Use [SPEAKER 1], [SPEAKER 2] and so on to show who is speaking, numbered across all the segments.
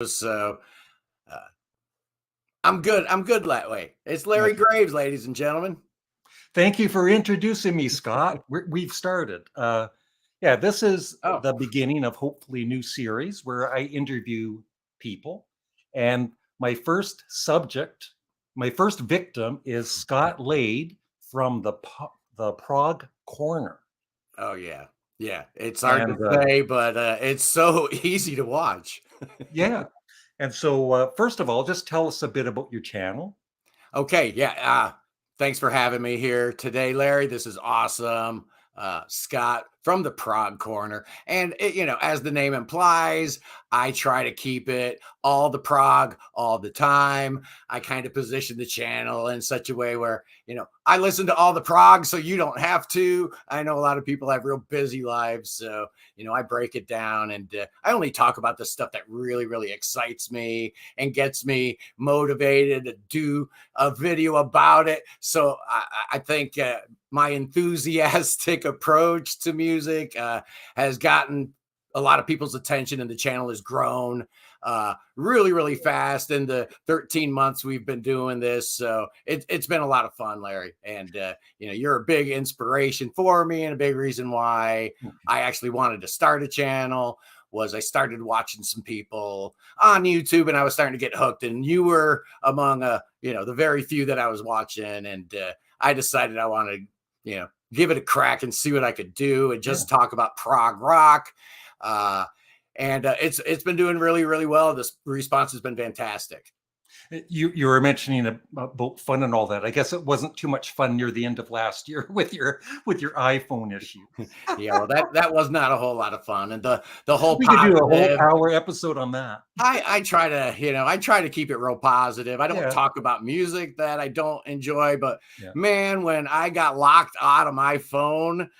[SPEAKER 1] So uh, I'm good. I'm good that way. It's Larry Graves, ladies and gentlemen.
[SPEAKER 2] Thank you for introducing me, Scott. We've started. Yeah, this is the beginning of hopefully a new series where I interview people. And my first victim is Scott Lade from the Prog Corner.
[SPEAKER 1] Oh, yeah. Yeah. It's hard to say, but it's so easy to watch.
[SPEAKER 2] Yeah. And so, first of all, just tell us a bit about your channel.
[SPEAKER 1] Okay. Yeah. Thanks for having me here today, Larry. This is awesome. Scott from the Prog Corner. And, as the name implies, I try to keep it all the prog all the time. I kind of position the channel in such a way where, I listen to all the prog so you don't have to. I know a lot of people have real busy lives. So, I break it down and I only talk about the stuff that really, really excites me and gets me motivated to do a video about it. So I think my enthusiastic approach to music has gotten a lot of people's attention, and the channel has grown really, really fast in the 13 months we've been doing this. So it's been a lot of fun, Larry. And, you're a big inspiration for me, and a big reason why I actually wanted to start a channel was I started watching some people on YouTube and I was starting to get hooked, and you were among, the very few that I was watching. And I decided I wanted to, give it a crack and see what I could do and just talk about prog rock. And it's been doing really, really well. This response has been fantastic.
[SPEAKER 2] You were mentioning about fun and all that. I guess it wasn't too much fun near the end of last year with your iPhone issue.
[SPEAKER 1] Yeah, well, that was not a whole lot of fun, and the whole
[SPEAKER 2] we could do a whole hour episode on that.
[SPEAKER 1] I try to keep it real positive. I don't talk about music that I don't enjoy, but man, when I got locked out of my phone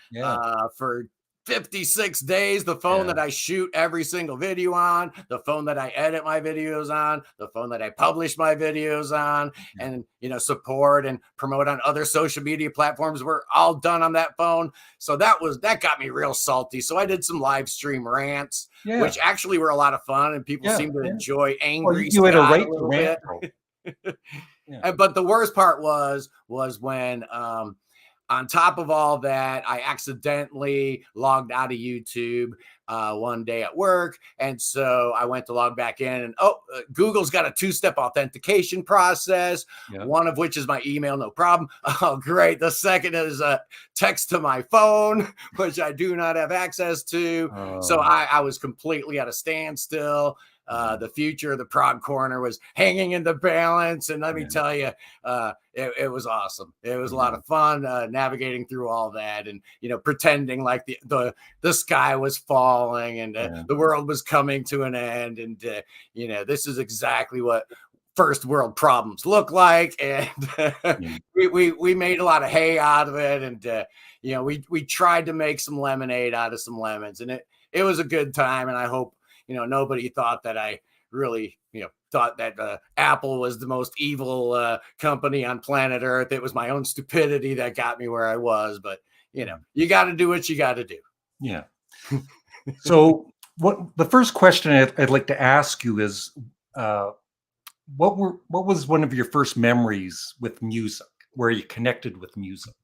[SPEAKER 1] for 56 days, the phone that I shoot every single video on, the phone that I edit my videos on, the phone that I publish my videos on, and support and promote on other social media platforms were all done on that phone. So that got me real salty. So I did some live stream rants, which actually were a lot of fun, and people seem to enjoy angry
[SPEAKER 2] you had a right
[SPEAKER 1] little
[SPEAKER 2] rant,
[SPEAKER 1] bit. But the worst part was when on top of all that, I accidentally logged out of YouTube one day at work. And so I went to log back in, and Google's got a 2-step authentication process, one of which is my email, no problem. Oh, great. The second is a text to my phone, which I do not have access to. So I was completely at a standstill. The future of the Prog Corner was hanging in the balance. And let me tell you, it was awesome. It was a lot of fun navigating through all that and, pretending like the sky was falling and the world was coming to an end. And, this is exactly what first world problems look like. And we made a lot of hay out of it. And, we tried to make some lemonade out of some lemons, and it was a good time. And I hope, nobody thought that I really, thought that Apple was the most evil company on planet Earth. It was my own stupidity that got me where I was. But, you got to do what you got to do.
[SPEAKER 2] Yeah. So the first question I'd like to ask you is, what was one of your first memories with music, where you connected with music?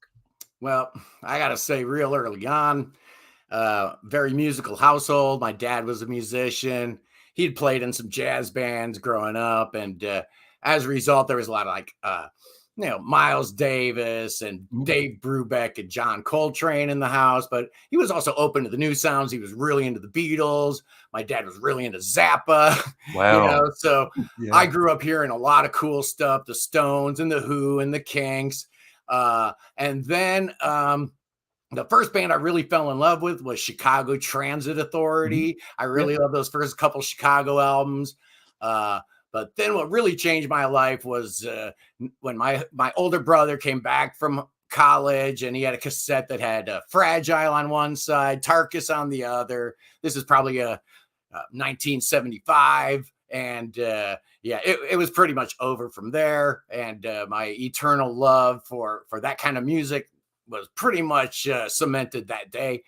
[SPEAKER 1] Well, I got to say real early on, very musical household. My dad was a musician. He'd played in some jazz bands growing up. And as a result, there was a lot of Miles Davis and Dave Brubeck and John Coltrane in the house. But he was also open to the new sounds. He was really into the Beatles. My dad was really into Zappa.
[SPEAKER 2] Wow.
[SPEAKER 1] So I grew up hearing a lot of cool stuff, the Stones and the Who and the Kinks. And then the first band I really fell in love with was Chicago Transit Authority. I really love those first couple Chicago albums. But then what really changed my life was when my older brother came back from college, and he had a cassette that had Fragile on one side, Tarkus on the other. This is probably 1975. And it was pretty much over from there. And my eternal love for that kind of music was pretty much cemented that day.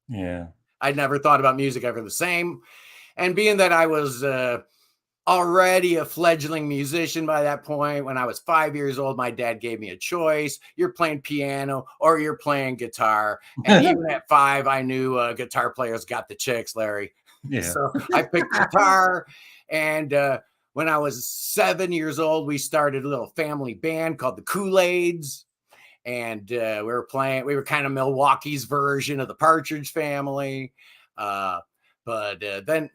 [SPEAKER 2] Yeah.
[SPEAKER 1] I never thought about music ever the same. And being that I was already a fledgling musician by that point. When I was 5 years old, my dad gave me a choice. You're playing piano or you're playing guitar. And even at 5, I knew guitar players got the chicks, Larry.
[SPEAKER 2] Yeah.
[SPEAKER 1] So I picked guitar. And when I was 7 years old, we started a little family band called the Kool-Aids. And we were kind of Milwaukee's version of the Partridge Family. But then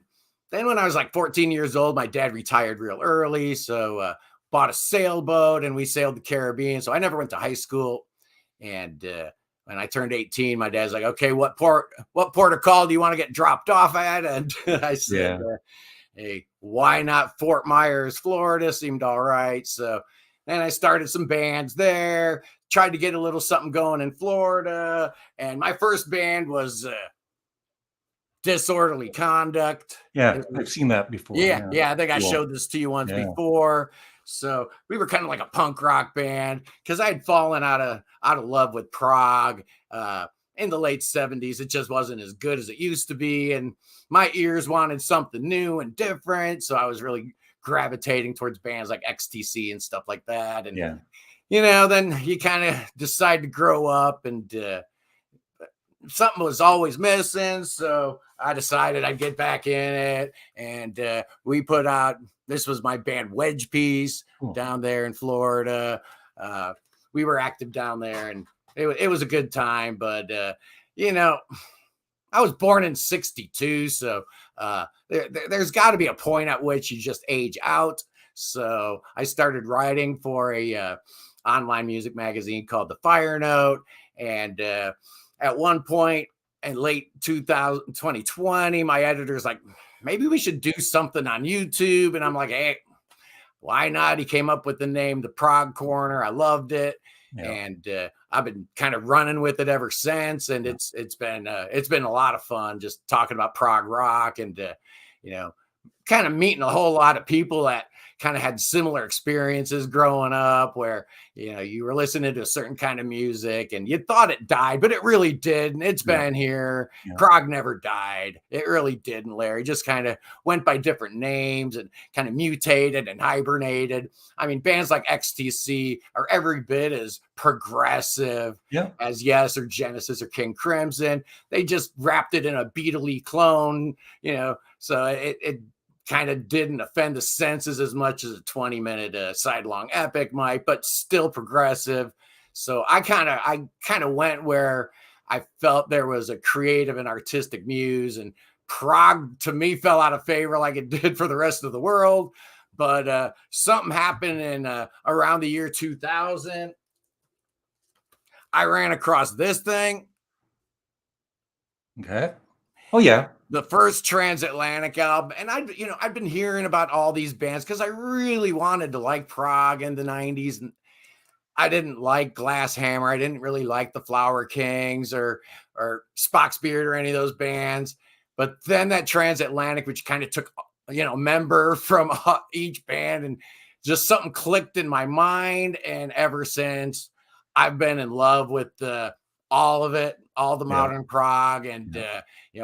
[SPEAKER 1] when I was like 14 years old, my dad retired real early. So bought a sailboat and we sailed the Caribbean. So I never went to high school. And when I turned 18, my dad's like, okay, what port of call do you want to get dropped off at? And I said, hey, why not Fort Myers, Florida? Seemed all right. So then I started some bands there, tried to get a little something going in Florida. And my first band was Disorderly Conduct.
[SPEAKER 2] Yeah, I've seen that before.
[SPEAKER 1] Yeah. I think I showed this to you once before. So we were kind of like a punk rock band because I had fallen out of love with prog in the late 70s. It just wasn't as good as it used to be. And my ears wanted something new and different. So I was really gravitating towards bands like XTC and stuff like that. And, then you kind of decide to grow up and something was always missing. So I decided I'd get back in it. And we put out, this was my band Wedge Piece down there in Florida. We were active down there and it was a good time. But, I was born in 62. So there's got to be a point at which you just age out. So I started writing for a online music magazine called The Fire Note. And at one point in late 2020, my editor's like, maybe we should do something on YouTube. And I'm like, hey, why not? He came up with the name, The Prog Corner. I loved it. And I've been kind of running with it ever since. And it's been a lot of fun just talking about prog rock and, kind of meeting a whole lot of people that kind of had similar experiences growing up where, you were listening to a certain kind of music and you thought it died, but it really didn't. It's been here. Prog never died. It really didn't, Larry. Just kind of went by different names and kind of mutated and hibernated. I mean, bands like XTC are every bit as progressive as Yes or Genesis or King Crimson. They just wrapped it in a Beatle-y clone, so it kind of didn't offend the senses as much as a 20-minute sidelong epic might, but still progressive. So I kind of went where I felt there was a creative and artistic muse, and prog to me fell out of favor like it did for the rest of the world. But something happened in around the year 2000. I ran across this thing.
[SPEAKER 2] Okay. Oh yeah.
[SPEAKER 1] The first Transatlantic album. And I've been hearing about all these bands because I really wanted to like prog in the 90s. And I didn't like Glass Hammer. I didn't really like the Flower Kings or Spock's Beard or any of those bands. But then that Transatlantic, which kind of took, a member from each band, and just something clicked in my mind. And ever since, I've been in love with all of it, all the modern prog. And,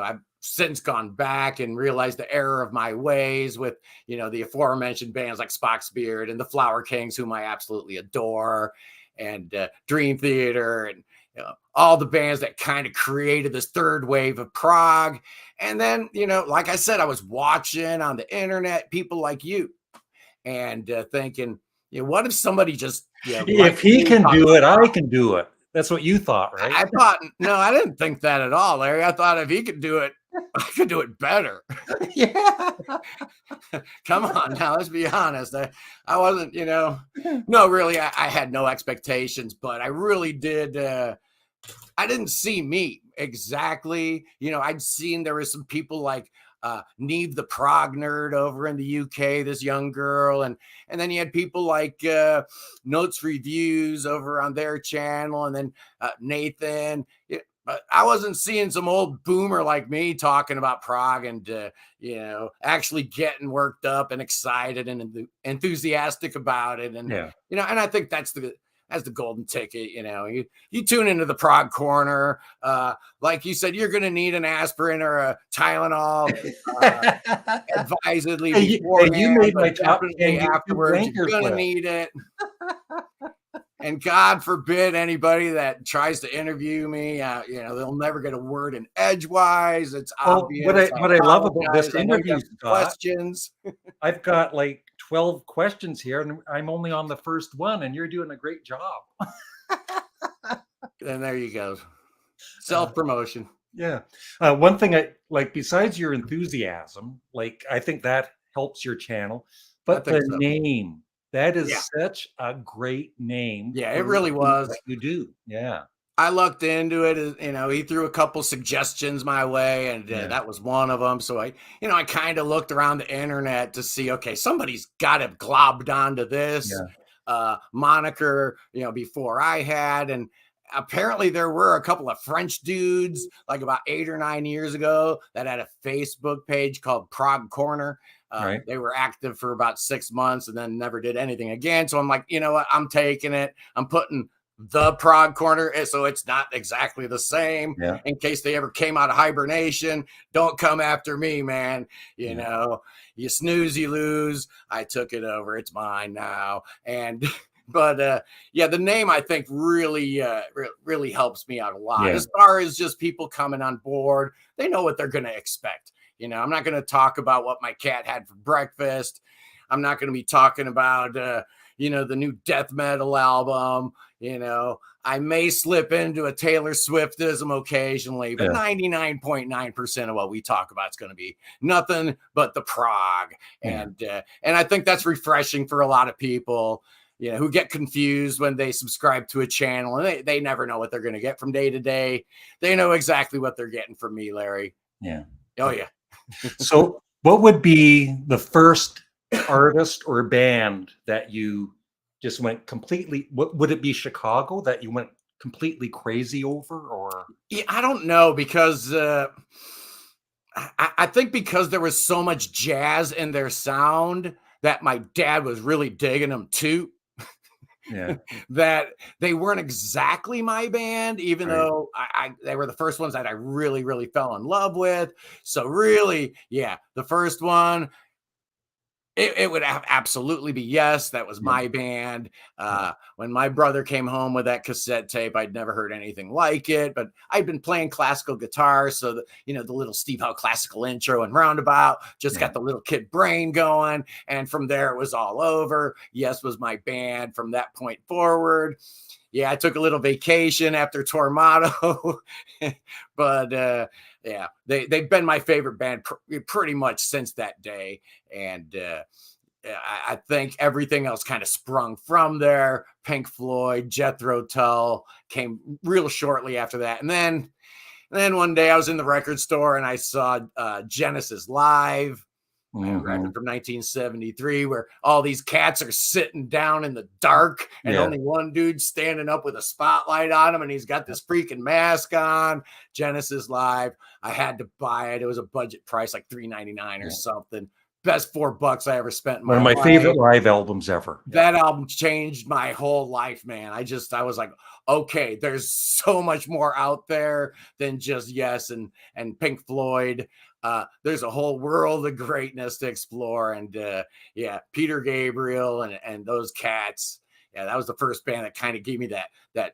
[SPEAKER 1] I've since gone back and realized the error of my ways with, the aforementioned bands like Spock's Beard and the Flower Kings, whom I absolutely adore, and Dream Theater and all the bands that kind of created this third wave of prog. And then, like I said, I was watching on the internet people like you and thinking, what if somebody just,
[SPEAKER 2] if he can do it, I can do it. That's what you thought, right?
[SPEAKER 1] I thought, no, I didn't think that at all, Larry. I thought if he could do it, I could do it better. Come on now, let's be honest. I wasn't, no, really, I had no expectations, but I really did. I didn't see me exactly. I'd seen there was some people like Neve the Prog Nerd over in the UK, this young girl. And then you had people like Notes Reviews over on their channel. And then Nathan. But I wasn't seeing some old boomer like me talking about prog and, actually getting worked up and excited and enthusiastic about it. And, and I think that's as the golden ticket. You tune into the Prog Corner. Like you said, you're going to need an aspirin or a Tylenol. Advisedly
[SPEAKER 2] You
[SPEAKER 1] beforehand,
[SPEAKER 2] made
[SPEAKER 1] but
[SPEAKER 2] my top 10
[SPEAKER 1] definitely
[SPEAKER 2] YouTube
[SPEAKER 1] afterwards. You're
[SPEAKER 2] rankers
[SPEAKER 1] gonna
[SPEAKER 2] list.
[SPEAKER 1] need it. And God forbid anybody that tries to interview me, they'll never get a word in edgewise. It's
[SPEAKER 2] Well,
[SPEAKER 1] obvious.
[SPEAKER 2] what I love about this
[SPEAKER 1] Apologize. I know you
[SPEAKER 2] interview,
[SPEAKER 1] have some
[SPEAKER 2] Scott,
[SPEAKER 1] questions.
[SPEAKER 2] I've got like 12 questions here, and I'm only on the first one, and you're doing a great job.
[SPEAKER 1] And there you go. Self-promotion.
[SPEAKER 2] Yeah. One thing I like, besides your enthusiasm, like I think that helps your channel, but the
[SPEAKER 1] So.
[SPEAKER 2] name, that is
[SPEAKER 1] Yeah.
[SPEAKER 2] such a great name.
[SPEAKER 1] Yeah, it really was.
[SPEAKER 2] What you do. Yeah.
[SPEAKER 1] I looked into it. He threw a couple suggestions my way, and that was one of them. So I kind of looked around the internet to see, okay, somebody's got it globbed onto this moniker, before I had. And apparently there were a couple of French dudes like about 8 or 9 years ago that had a Facebook page called Prog Corner.
[SPEAKER 2] Right.
[SPEAKER 1] They were active for about 6 months and then never did anything again. So I'm like, you know what? I'm taking it. I'm putting the Prog Corner, so it's not exactly the same. In case they ever came out of hibernation, don't come after me, man. You snooze, you lose. I took it over. It's mine now. And but the name I think really really helps me out a lot. As far as just people coming on board, they know what they're going to expect. I'm not going to talk about what my cat had for breakfast. I'm not going to be talking about the new death metal album. I may slip into a Taylor Swiftism occasionally, but 99.9% of what we talk about is going to be nothing but the prog. And I think that's refreshing for a lot of people, who get confused when they subscribe to a channel and they never know what they're going to get from day to day. They know exactly what they're getting from me, Larry.
[SPEAKER 2] Yeah.
[SPEAKER 1] Oh, yeah.
[SPEAKER 2] So what would be the first artist or band that you just went completely, what would it be, Chicago, that you went completely crazy over? Or
[SPEAKER 1] I don't know, because I think because there was so much jazz in their sound that my dad was really digging them too. That they weren't exactly my band, even though they were the first ones that I really, really fell in love with. So really, the first one, it would absolutely be Yes. That was my band. When my brother came home with that cassette tape, I'd never heard anything like it, but I'd been playing classical guitar. So the little Steve Howe classical intro and roundabout just got the little kid brain going. And from there, it was all over. Yes was my band from that point forward. I took a little vacation after Tormato, but they've been my favorite band pretty much since that day. And I think everything else kind of sprung from there. Pink Floyd, Jethro Tull came real shortly after that. And then one day I was in the record store and I saw Genesis live. Record from 1973, where all these cats are sitting down in the dark and only one dude standing up with a spotlight on him, and he's got this freaking mask on. Genesis live. I had to buy it. It was a budget price, like $3.99 or something. Best $4 I ever spent in my life.
[SPEAKER 2] One of my favorite live albums ever.
[SPEAKER 1] That album changed my whole life, man. I was like, okay, there's so much more out there than just Yes and Pink Floyd. There's a whole world of greatness to explore. And Peter Gabriel and those cats. That was the first band that kind of gave me that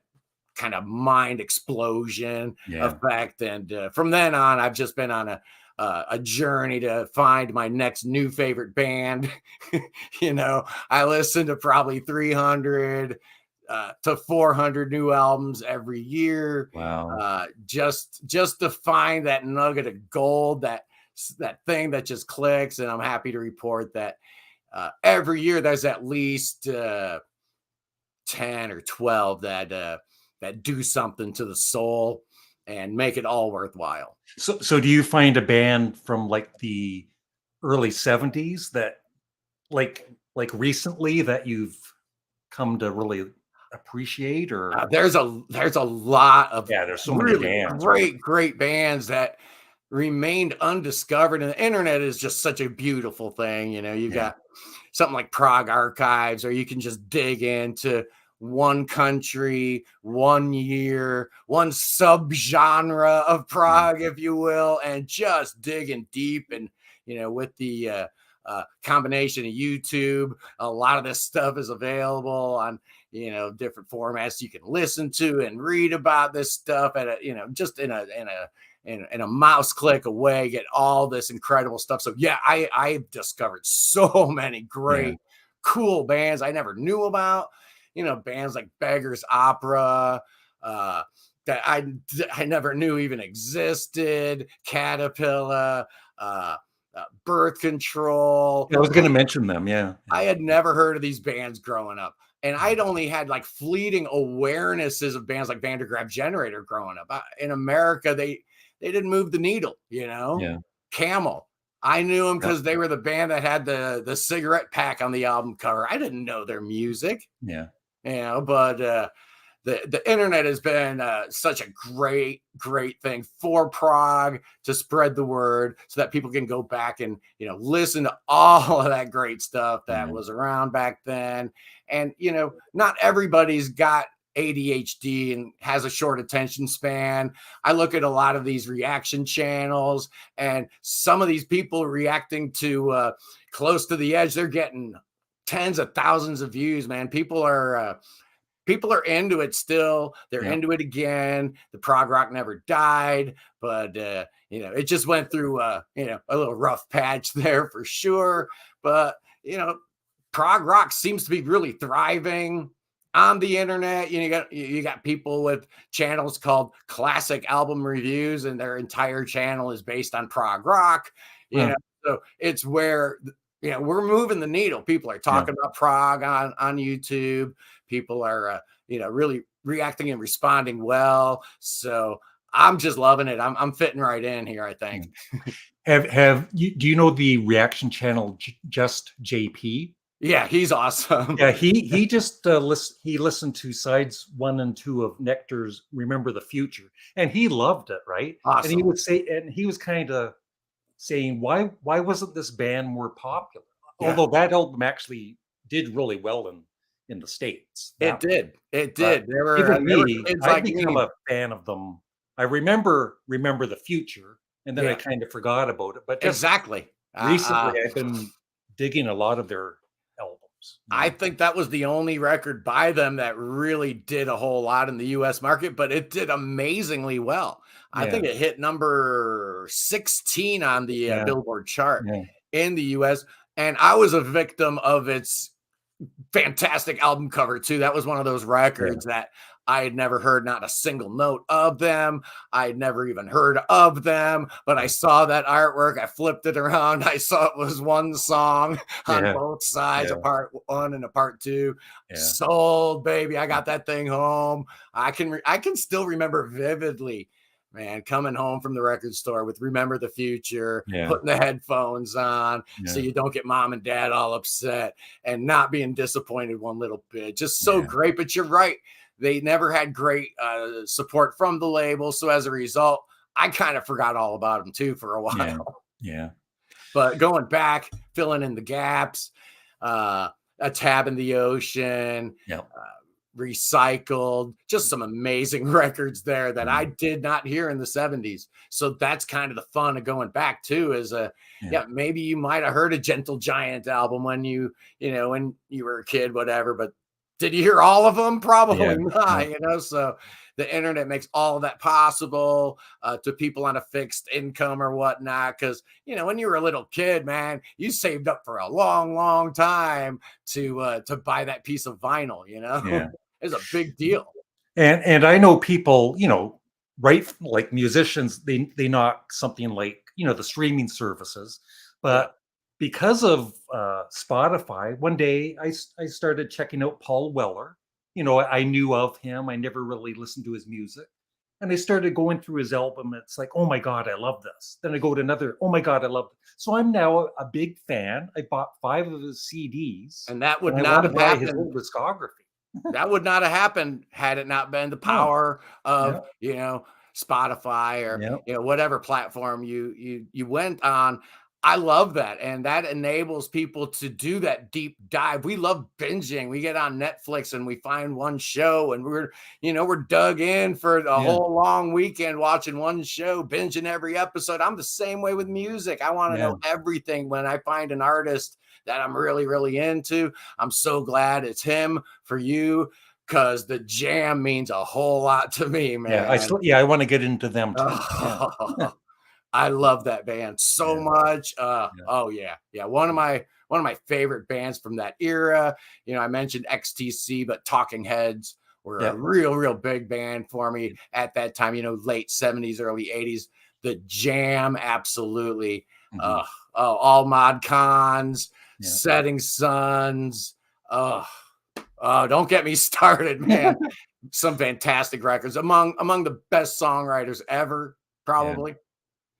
[SPEAKER 1] kind of mind explosion effect. And from then on, I've just been on a journey to find my next new favorite band. I listen to probably 300 to 400 new albums every year.
[SPEAKER 2] Wow.
[SPEAKER 1] Just to find that nugget of gold, that thing that just clicks. And I'm happy to report that every year there's at least 10 or 12 that do something to the soul and make it all worthwhile.
[SPEAKER 2] So do you find a band from like the early 70s that like recently that you've come to really appreciate? Or
[SPEAKER 1] there's a lot of
[SPEAKER 2] there's so
[SPEAKER 1] really
[SPEAKER 2] many bands,
[SPEAKER 1] great bands that remained undiscovered, and the internet is just such a beautiful thing. You got something like Prog Archives, or you can just dig into one country, 1 year, one subgenre of prog, if you will, and just digging deep. And with the combination of YouTube, a lot of this stuff is available on different formats you can listen to and read about this stuff at just in a mouse click away, get all this incredible stuff. So yeah, I've discovered so many great, cool bands I never knew about. Bands like Beggars Opera, that I never knew even existed. Caterpillar, Birth Control.
[SPEAKER 2] I was going to mention them. Yeah.
[SPEAKER 1] I had never heard of these bands growing up. And I'd only had like fleeting awarenesses of bands like Vandergraaf Generator growing up. In America, they didn't move the needle,
[SPEAKER 2] Yeah.
[SPEAKER 1] Camel. I knew them because they were the band that had the cigarette pack on the album cover. I didn't know their music.
[SPEAKER 2] Yeah.
[SPEAKER 1] But the internet has been such a great thing for prog to spread the word so that people can go back and listen to all of that great stuff that was around back then. And not everybody's got ADHD and has a short attention span. I look at a lot of these reaction channels, and some of these people reacting to Close to the Edge, they're getting tens of thousands of views, man. People are into it still. They're into it again. The prog rock never died, but it just went through a little rough patch there for sure. But prog rock seems to be really thriving on the internet. You got people with channels called Classic Album Reviews, and their entire channel is based on prog rock. So it's where we're moving the needle. People are talking about prog on YouTube. People are really reacting and responding well. So I'm just loving it. I'm fitting right in here, I think.
[SPEAKER 2] Do you know the reaction channel Just JP?
[SPEAKER 1] Yeah, he's awesome.
[SPEAKER 2] Yeah, he just listened to sides 1 and 2 of Nectar's Remember the Future, and he loved it, right?
[SPEAKER 1] Awesome.
[SPEAKER 2] And he would say, and he was kind of saying, why wasn't this band more popular? Although that album actually did really well in the States.
[SPEAKER 1] It did.
[SPEAKER 2] There were I've become a fan of them. I remember the Future, and then I kind of forgot about it. But
[SPEAKER 1] exactly.
[SPEAKER 2] Recently, I've been digging a lot of their albums.
[SPEAKER 1] I think that was the only record by them that really did a whole lot in the U.S. market, but it did amazingly well. I think it hit number 16 on the Billboard chart in the U.S., and I was a victim of its fantastic album cover too. That was one of those records that I had never heard not a single note of them. I had never even heard of them, but I saw that artwork. I flipped it around. I saw it was one song on both sides, a part 1 and a part 2. Sold, baby. I got that thing home. I can still remember vividly, man, coming home from the record store with Remember the Future, putting the headphones on so you don't get mom and dad all upset, and not being disappointed one little bit. Just so great. But you're right. They never had great support from the label. So as a result, I kind of forgot all about them too for a while.
[SPEAKER 2] Yeah.
[SPEAKER 1] But going back, filling in the gaps, A Tab in the Ocean, Recycled, just some amazing records there that I did not hear in the 70s. So that's kind of the fun of going back too, is maybe you might have heard a Gentle Giant album when when you were a kid, whatever, but did you hear all of them? Probably not, so the internet makes all of that possible to people on a fixed income or whatnot. Because, when you were a little kid, man, you saved up for a long, long time to buy that piece of vinyl, It's a big deal.
[SPEAKER 2] And I know people, right, like musicians, they knock something like, the streaming services, but because of Spotify, one day I started checking out Paul Weller. I knew of him. I never really listened to his music. And I started going through his album. It's like, oh my God, I love this. Then I go to another, oh my God, I love it. So I'm now a big fan. I bought 5 of his CDs.
[SPEAKER 1] And that would not have happened.
[SPEAKER 2] His whole discography.
[SPEAKER 1] That would not have happened had it not been the power of, Spotify or, whatever platform you went on. I love that, and that enables people to do that deep dive. We love binging. We get on Netflix and we find one show, and we're dug in for a
[SPEAKER 2] Yeah.
[SPEAKER 1] whole long weekend watching one show, binging every episode. I'm the same way with music. I want to
[SPEAKER 2] Yeah.
[SPEAKER 1] know everything. When I find an artist that I'm really, really into, I'm so glad it's him for you, because the jam means a whole lot to me,
[SPEAKER 2] Yeah.
[SPEAKER 1] man.
[SPEAKER 2] I want to get into them too. Yeah.
[SPEAKER 1] I love that band so
[SPEAKER 2] Yeah.
[SPEAKER 1] much.
[SPEAKER 2] Yeah.
[SPEAKER 1] Oh yeah, yeah. One of my favorite bands from that era. I mentioned XTC, but Talking Heads were a
[SPEAKER 2] Yeah.
[SPEAKER 1] real, real big band for me at that time. Late '70s, early '80s. The Jam, absolutely.
[SPEAKER 2] Mhm.
[SPEAKER 1] All Mod Cons,
[SPEAKER 2] Yeah.
[SPEAKER 1] Setting Suns. Oh, don't get me started, man. Some fantastic records, among the best songwriters ever,
[SPEAKER 2] Yeah.
[SPEAKER 1] probably.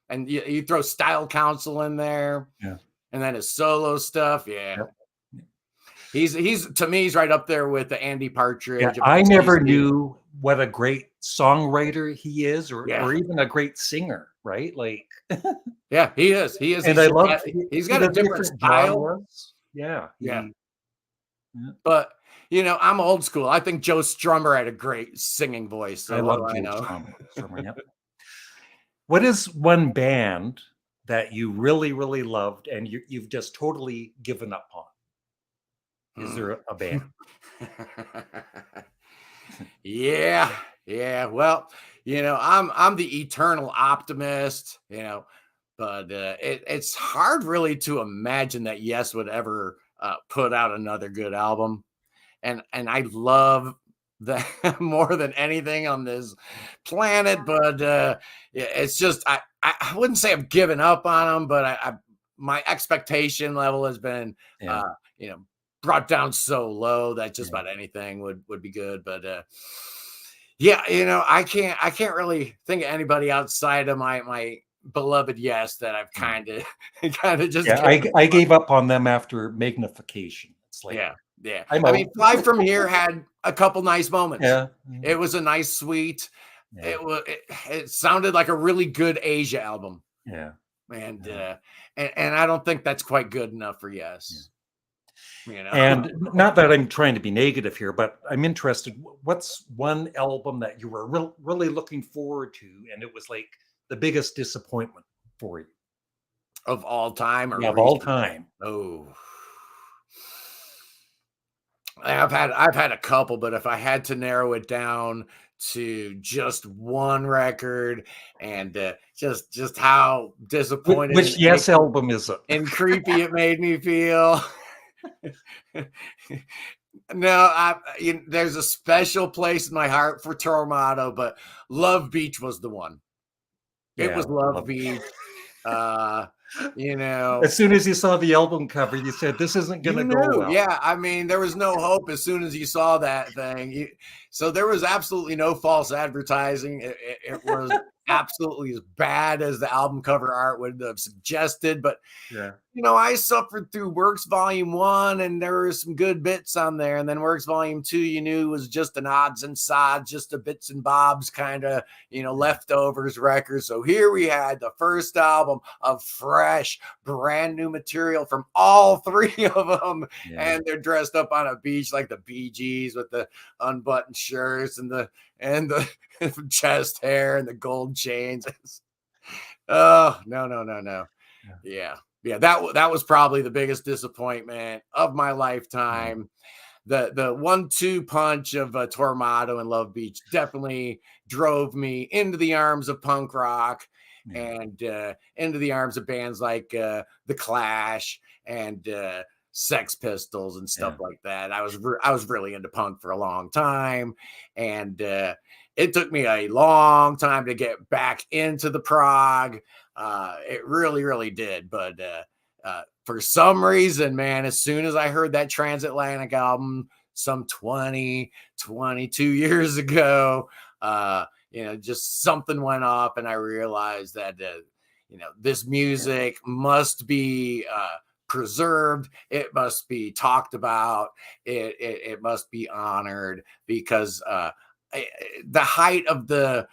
[SPEAKER 1] And you throw Style Council in there,
[SPEAKER 2] Yeah.
[SPEAKER 1] and then his solo stuff. Yeah,
[SPEAKER 2] Yep.
[SPEAKER 1] he's to me, he's right up there with the Andy
[SPEAKER 2] Yeah,
[SPEAKER 1] Partridge of
[SPEAKER 2] I never
[SPEAKER 1] XTC.
[SPEAKER 2] knew what a great songwriter he is,
[SPEAKER 1] Yeah,
[SPEAKER 2] or even a great singer, right? Like,
[SPEAKER 1] yeah, he is. He is.
[SPEAKER 2] and I love
[SPEAKER 1] He's
[SPEAKER 2] he
[SPEAKER 1] got a
[SPEAKER 2] does
[SPEAKER 1] different
[SPEAKER 2] different
[SPEAKER 1] style.
[SPEAKER 2] genres. Yeah,
[SPEAKER 1] Yeah,
[SPEAKER 2] yeah.
[SPEAKER 1] but I'm old school. I think Joe Strummer had a great singing voice.
[SPEAKER 2] I
[SPEAKER 1] So what
[SPEAKER 2] love
[SPEAKER 1] do I
[SPEAKER 2] Joe
[SPEAKER 1] know?
[SPEAKER 2] Strummer. Yep. What is one band that you really, really loved and you've just totally given up on? Is there a band?
[SPEAKER 1] Yeah, yeah. Well, I'm the eternal optimist, but it's hard really to imagine that Yes would ever put out another good album, and I love that more than anything on this planet. But yeah, it's just I wouldn't say I've given up on them, but my expectation level has been
[SPEAKER 2] Yeah,
[SPEAKER 1] you know brought down so low that just
[SPEAKER 2] yeah.
[SPEAKER 1] about anything would be good. But yeah, I can't really think of anybody outside of my beloved Yes that I've
[SPEAKER 2] Yeah.
[SPEAKER 1] kind of just
[SPEAKER 2] Yeah,
[SPEAKER 1] given
[SPEAKER 2] I
[SPEAKER 1] up on.
[SPEAKER 2] gave up on them after Magnification. It's like
[SPEAKER 1] Yeah, yeah.
[SPEAKER 2] I'm
[SPEAKER 1] I mean,
[SPEAKER 2] out.
[SPEAKER 1] Fly From Here had a couple nice moments.
[SPEAKER 2] Yeah,
[SPEAKER 1] It was a nice suite.
[SPEAKER 2] yeah,
[SPEAKER 1] It sounded like a really good Asia album,
[SPEAKER 2] yeah,
[SPEAKER 1] and
[SPEAKER 2] yeah,
[SPEAKER 1] and I don't think that's quite good enough for
[SPEAKER 2] yeah.
[SPEAKER 1] Yes. You know.
[SPEAKER 2] And not that I'm trying to be negative here, but I'm interested. What's one album that you were really looking forward to, and it was like the biggest disappointment for you?
[SPEAKER 1] Of all time or
[SPEAKER 2] Yeah, of all
[SPEAKER 1] recent?
[SPEAKER 2] time.
[SPEAKER 1] Oh, I've had a couple, but if I had to narrow it down to just one record, and just how disappointed
[SPEAKER 2] Which Yes album is it?
[SPEAKER 1] and creepy it made me feel. No, there's a special place in my heart for Tormato, but Love Beach was the one. It
[SPEAKER 2] Yeah,
[SPEAKER 1] was Love
[SPEAKER 2] love.
[SPEAKER 1] Beach. Uh, you know,
[SPEAKER 2] As soon as you saw the album cover, you said this isn't going
[SPEAKER 1] You
[SPEAKER 2] to go
[SPEAKER 1] knew,
[SPEAKER 2] well.
[SPEAKER 1] yeah. I mean, there was no hope as soon as you saw that thing. So there was absolutely no false advertising. It was absolutely as bad as the album cover art would have suggested. But
[SPEAKER 2] Yeah,
[SPEAKER 1] I suffered through Works Volume 1, and there were some good bits on there. And then Works Volume 2, you knew was just an odds and sods, just a bits and bobs kind of, leftovers record. So here we had the first album of fresh, brand new material from all three of them.
[SPEAKER 2] yeah,
[SPEAKER 1] And they're dressed up on a beach like the Bee Gees with the unbuttoned shirts and the chest hair and the gold chains. Oh, no, no, no, no.
[SPEAKER 2] yeah,
[SPEAKER 1] Yeah. Yeah, that was probably the biggest disappointment of my
[SPEAKER 2] yeah,
[SPEAKER 1] lifetime. The 1-2 punch of Tormato and Love Beach definitely drove me into the arms of punk rock,
[SPEAKER 2] yeah,
[SPEAKER 1] and into the arms of bands like The Clash and Sex Pistols and stuff
[SPEAKER 2] yeah,
[SPEAKER 1] like that. I was really into punk for a long time, and it took me a long time to get back into the prog. It really, really did. But for some reason, man, as soon as I heard that Transatlantic album some 22 years ago, just something went off, and I realized that, this music must be preserved. It must be talked about. It must be honored, because the height of the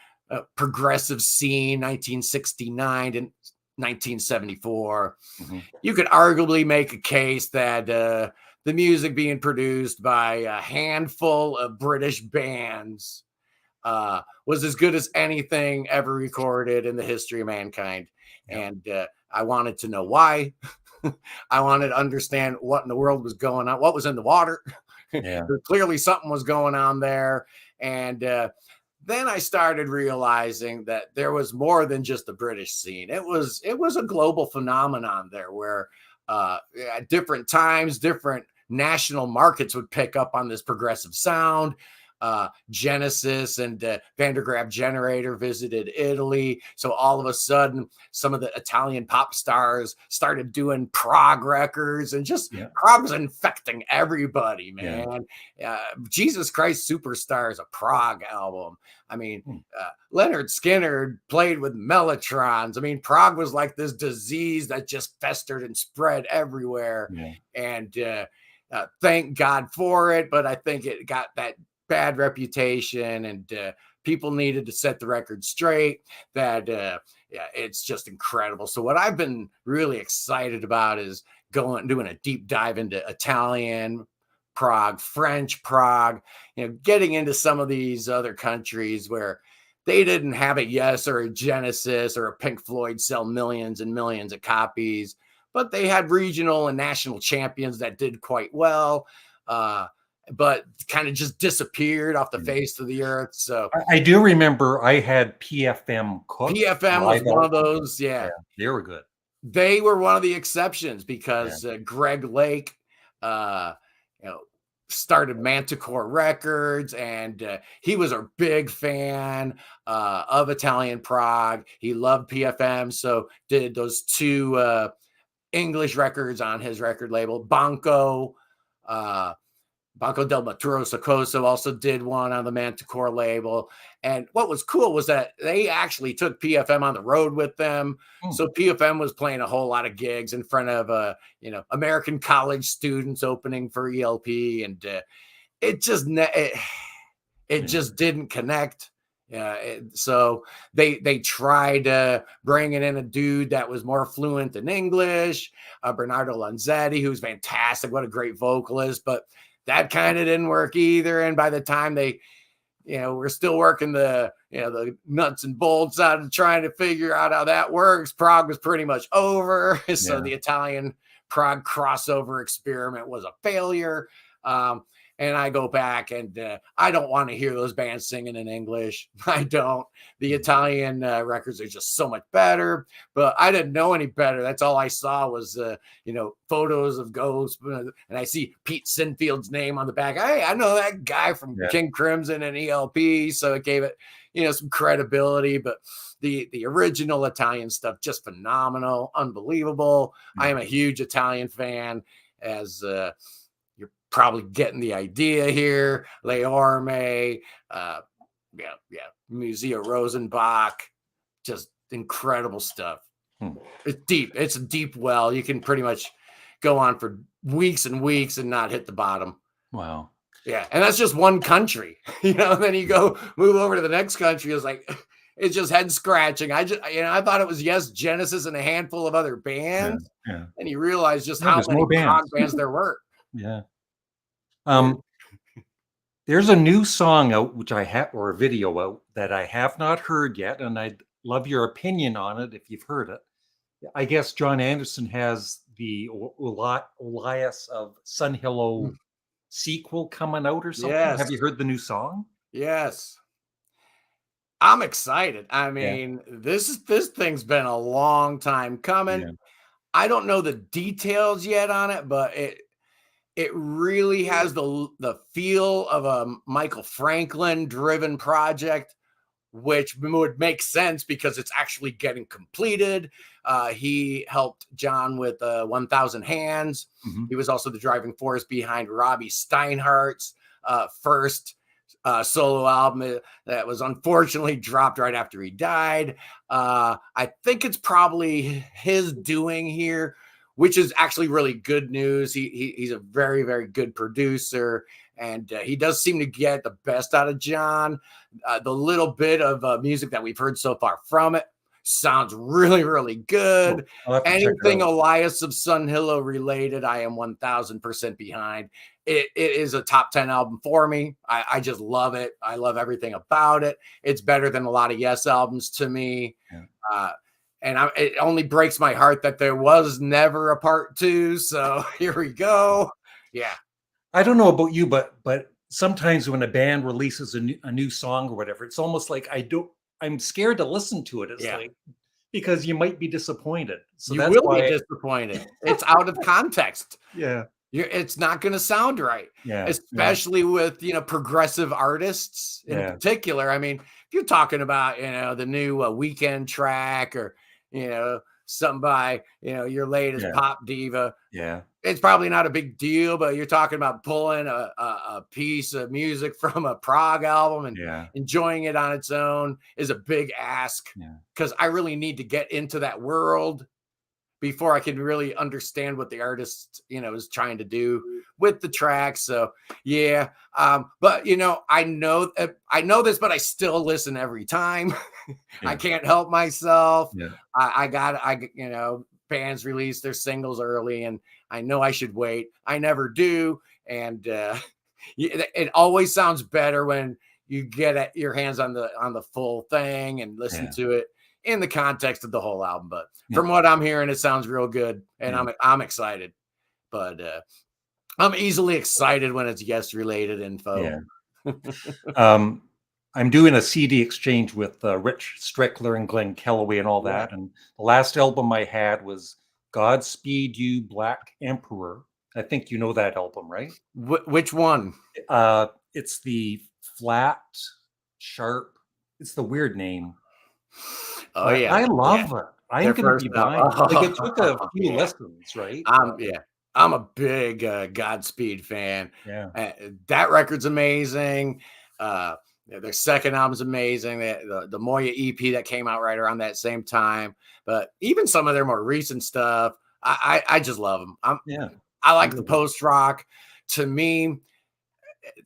[SPEAKER 1] progressive scene, 1969 and 1974.
[SPEAKER 2] Mhm.
[SPEAKER 1] You could arguably make a case that the music being produced by a handful of British bands was as good as anything ever recorded in the history of mankind.
[SPEAKER 2] Yeah.
[SPEAKER 1] And I wanted to know why. I wanted to understand what in the world was going on, what was in the water.
[SPEAKER 2] Yeah.
[SPEAKER 1] Clearly, something was going on there. And then I started realizing that there was more than just the British scene. It was a global phenomenon there, where at different times, different national markets would pick up on this progressive sound. Genesis and Van der Graaf Generator visited Italy. So all of a sudden, some of the Italian pop stars started doing prog records, and just
[SPEAKER 2] Yeah.
[SPEAKER 1] prog was infecting everybody,
[SPEAKER 2] Yeah.
[SPEAKER 1] man. Jesus Christ Superstar is a prog album. I mean,
[SPEAKER 2] Hmm.
[SPEAKER 1] Leonard Skinner played with mellotrons. I mean, prog was like this disease that just festered and spread everywhere.
[SPEAKER 2] Yeah.
[SPEAKER 1] And thank God for it. But I think it got that bad reputation, and people needed to set the record straight. That yeah, it's just incredible. So what I've been really excited about is doing a deep dive into Italian prog, French prog, getting into some of these other countries where they didn't have a Yes or a Genesis or a Pink Floyd sell millions and millions of copies, but they had regional and national champions that did quite well. But kind of just disappeared off the face of the earth. So
[SPEAKER 2] I do remember I had PFM Cook.
[SPEAKER 1] PFM was one of those.
[SPEAKER 2] Yeah,
[SPEAKER 1] Yeah,
[SPEAKER 2] they were good.
[SPEAKER 1] they were one of the exceptions,
[SPEAKER 2] Yeah.
[SPEAKER 1] because Greg Lake, started Manticore Records, and he was a big fan of Italian prog. He loved PFM, so did those two English records on his record label. Banco del Maturo Socoso also did one on the Manticore label. And what was cool was that they actually took PFM on the road with them. So PFM was playing a whole lot of gigs in front of, American college students opening for ELP. And it just didn't connect. So they tried bringing in a dude that was more fluent in English, Bernardo Lanzetti, who's fantastic. What a great vocalist. But that kind of didn't work either. And by the time they, we're still working the nuts and bolts out of trying to figure out how that works, prog was pretty much over. So the Italian prog crossover experiment was a failure. And I go back, and I don't want to hear those bands singing in English. I don't. The Italian records are just so much better, but I didn't know any better. That's all I saw was, photos of Ghosts. And I see Pete Sinfield's name on the back. Hey, I know that guy from King Crimson and ELP. So it gave it, some credibility. But the original Italian stuff, just phenomenal, unbelievable. I am a huge Italian fan, as probably getting the idea here. Leorme, Museo Rosenbach, just incredible stuff. It's deep. It's a deep well. You can pretty much go on for weeks and weeks and not hit the bottom.
[SPEAKER 2] Wow.
[SPEAKER 1] Yeah, and that's just one country. And then you move over to the next country. It's like, it's just head scratching. I thought it was Yes, Genesis, and a handful of other bands, and you realize just how many prog bands there were.
[SPEAKER 2] Yeah. There's a new song out, which I have, or a video out, that I have not heard yet, and I'd love your opinion on it if you've heard it. I guess John Anderson has the Elias of Sun Hello sequel coming out or something.
[SPEAKER 1] Yes.
[SPEAKER 2] Have you heard the new song?
[SPEAKER 1] Yes. I'm excited. I mean, this thing's been a long time coming.
[SPEAKER 2] Yeah.
[SPEAKER 1] I don't know the details yet on it, but it really has the feel of a Michael Franklin driven project, which would make sense because it's actually getting completed. He helped John with 1,000 Hands. He was also the driving force behind Robbie Steinhardt's first solo album that was unfortunately dropped right after he died. I think it's probably his doing here, which is actually really good news. He's a very, very good producer, and he does seem to get the best out of John. The little bit of music that we've heard so far from it sounds really, really
[SPEAKER 2] Cool.
[SPEAKER 1] good.
[SPEAKER 2] I'll have to check it
[SPEAKER 1] Anything
[SPEAKER 2] out.
[SPEAKER 1] Elias of Sunhillow related, I am 1000% behind. It is a top 10 album for me. I just love it. I love everything about it. It's better than a lot of Yes albums to me.
[SPEAKER 2] Yeah.
[SPEAKER 1] And it only breaks my heart that there was never a part 2. So here we go. Yeah.
[SPEAKER 2] I don't know about you, but sometimes when a band releases a new song or whatever, it's almost like I'm scared to listen to it. It's
[SPEAKER 1] Yeah.
[SPEAKER 2] like, because you might be disappointed. So
[SPEAKER 1] You
[SPEAKER 2] that's
[SPEAKER 1] will be
[SPEAKER 2] why,
[SPEAKER 1] disappointed. It's out of context.
[SPEAKER 2] yeah,
[SPEAKER 1] It's not going to sound right,
[SPEAKER 2] yeah, yeah,
[SPEAKER 1] especially with, progressive artists in
[SPEAKER 2] yeah,
[SPEAKER 1] particular. I mean, if you're talking about, the new Weekend track, or, something by, your latest
[SPEAKER 2] yeah,
[SPEAKER 1] pop diva,
[SPEAKER 2] yeah,
[SPEAKER 1] it's probably not a big deal. But you're talking about pulling a piece of music from a Prog album and
[SPEAKER 2] yeah,
[SPEAKER 1] enjoying it on its own is a big ask,
[SPEAKER 2] yeah,
[SPEAKER 1] because I really need to get into that world before I can really understand what the artist, is trying to do with the tracks. So yeah. But I know this, but I still listen every time. I
[SPEAKER 2] yeah,
[SPEAKER 1] can't help myself.
[SPEAKER 2] yeah,
[SPEAKER 1] Bands release their singles early, and I know I should wait. I never do. And it always sounds better when you get your hands on the full thing and listen
[SPEAKER 2] yeah,
[SPEAKER 1] to it in the context of the whole album. But
[SPEAKER 2] yeah,
[SPEAKER 1] from what I'm hearing, it sounds real good, and
[SPEAKER 2] yeah,
[SPEAKER 1] I'm excited. But I'm easily excited when it's Yes related info.
[SPEAKER 2] yeah. Um, I'm doing a CD exchange with Rich Strickler and Glenn Kellaway and all
[SPEAKER 1] Yeah.
[SPEAKER 2] that. And the last album I had was Godspeed You Black Emperor. I think you know that album, right?
[SPEAKER 1] Which one?
[SPEAKER 2] It's the flat, sharp. It's the weird name,
[SPEAKER 1] Oh
[SPEAKER 2] but
[SPEAKER 1] yeah,
[SPEAKER 2] I
[SPEAKER 1] yeah.
[SPEAKER 2] love it. I'm
[SPEAKER 1] Their
[SPEAKER 2] gonna
[SPEAKER 1] first
[SPEAKER 2] be buying it. Like, it took a
[SPEAKER 1] album.
[SPEAKER 2] few
[SPEAKER 1] Yeah.
[SPEAKER 2] listens, right?
[SPEAKER 1] Yeah. I'm a big Godspeed fan.
[SPEAKER 2] Yeah,
[SPEAKER 1] That record's amazing. Their second album's amazing. The Moya EP that came out right around that same time. But even some of their more recent stuff, I just love them.
[SPEAKER 2] yeah,
[SPEAKER 1] I
[SPEAKER 2] I
[SPEAKER 1] like the
[SPEAKER 2] really do.
[SPEAKER 1] post rock. To me,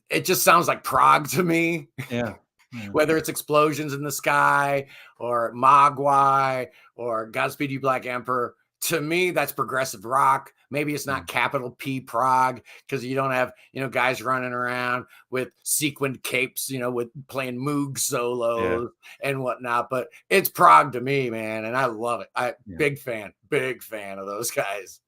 [SPEAKER 1] it just sounds like Prog to me.
[SPEAKER 2] Yeah, yeah,
[SPEAKER 1] Whether it's Explosions in the Sky or Mogwai or Godspeed You Black Emperor, to me, that's progressive rock. Maybe it's
[SPEAKER 2] yeah,
[SPEAKER 1] not capital P Prog, because you don't have, guys running around with sequined capes, with playing Moog
[SPEAKER 2] yeah,
[SPEAKER 1] solos and whatnot. But it's Prog to me, man. And I love it.
[SPEAKER 2] yeah.
[SPEAKER 1] Big fan of those guys.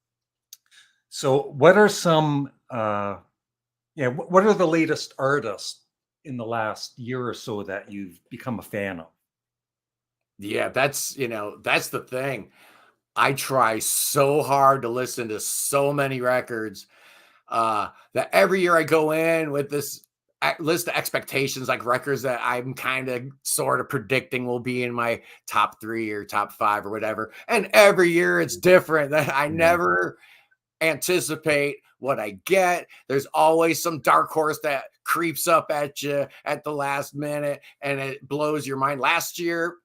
[SPEAKER 2] So, what are some? Yeah, what are the latest artists in the last year or so that you've become a fan of?
[SPEAKER 1] Yeah, that's the thing. I try so hard to listen to so many records, that every year I go in with this list of expectations, like records that I'm kind of sort of predicting will be in my top 3 or top 5 or whatever. And every year it's different. That I
[SPEAKER 2] Yeah,
[SPEAKER 1] never anticipate what I get. There's always some dark horse that creeps up at you at the last minute and it blows your mind. Last year,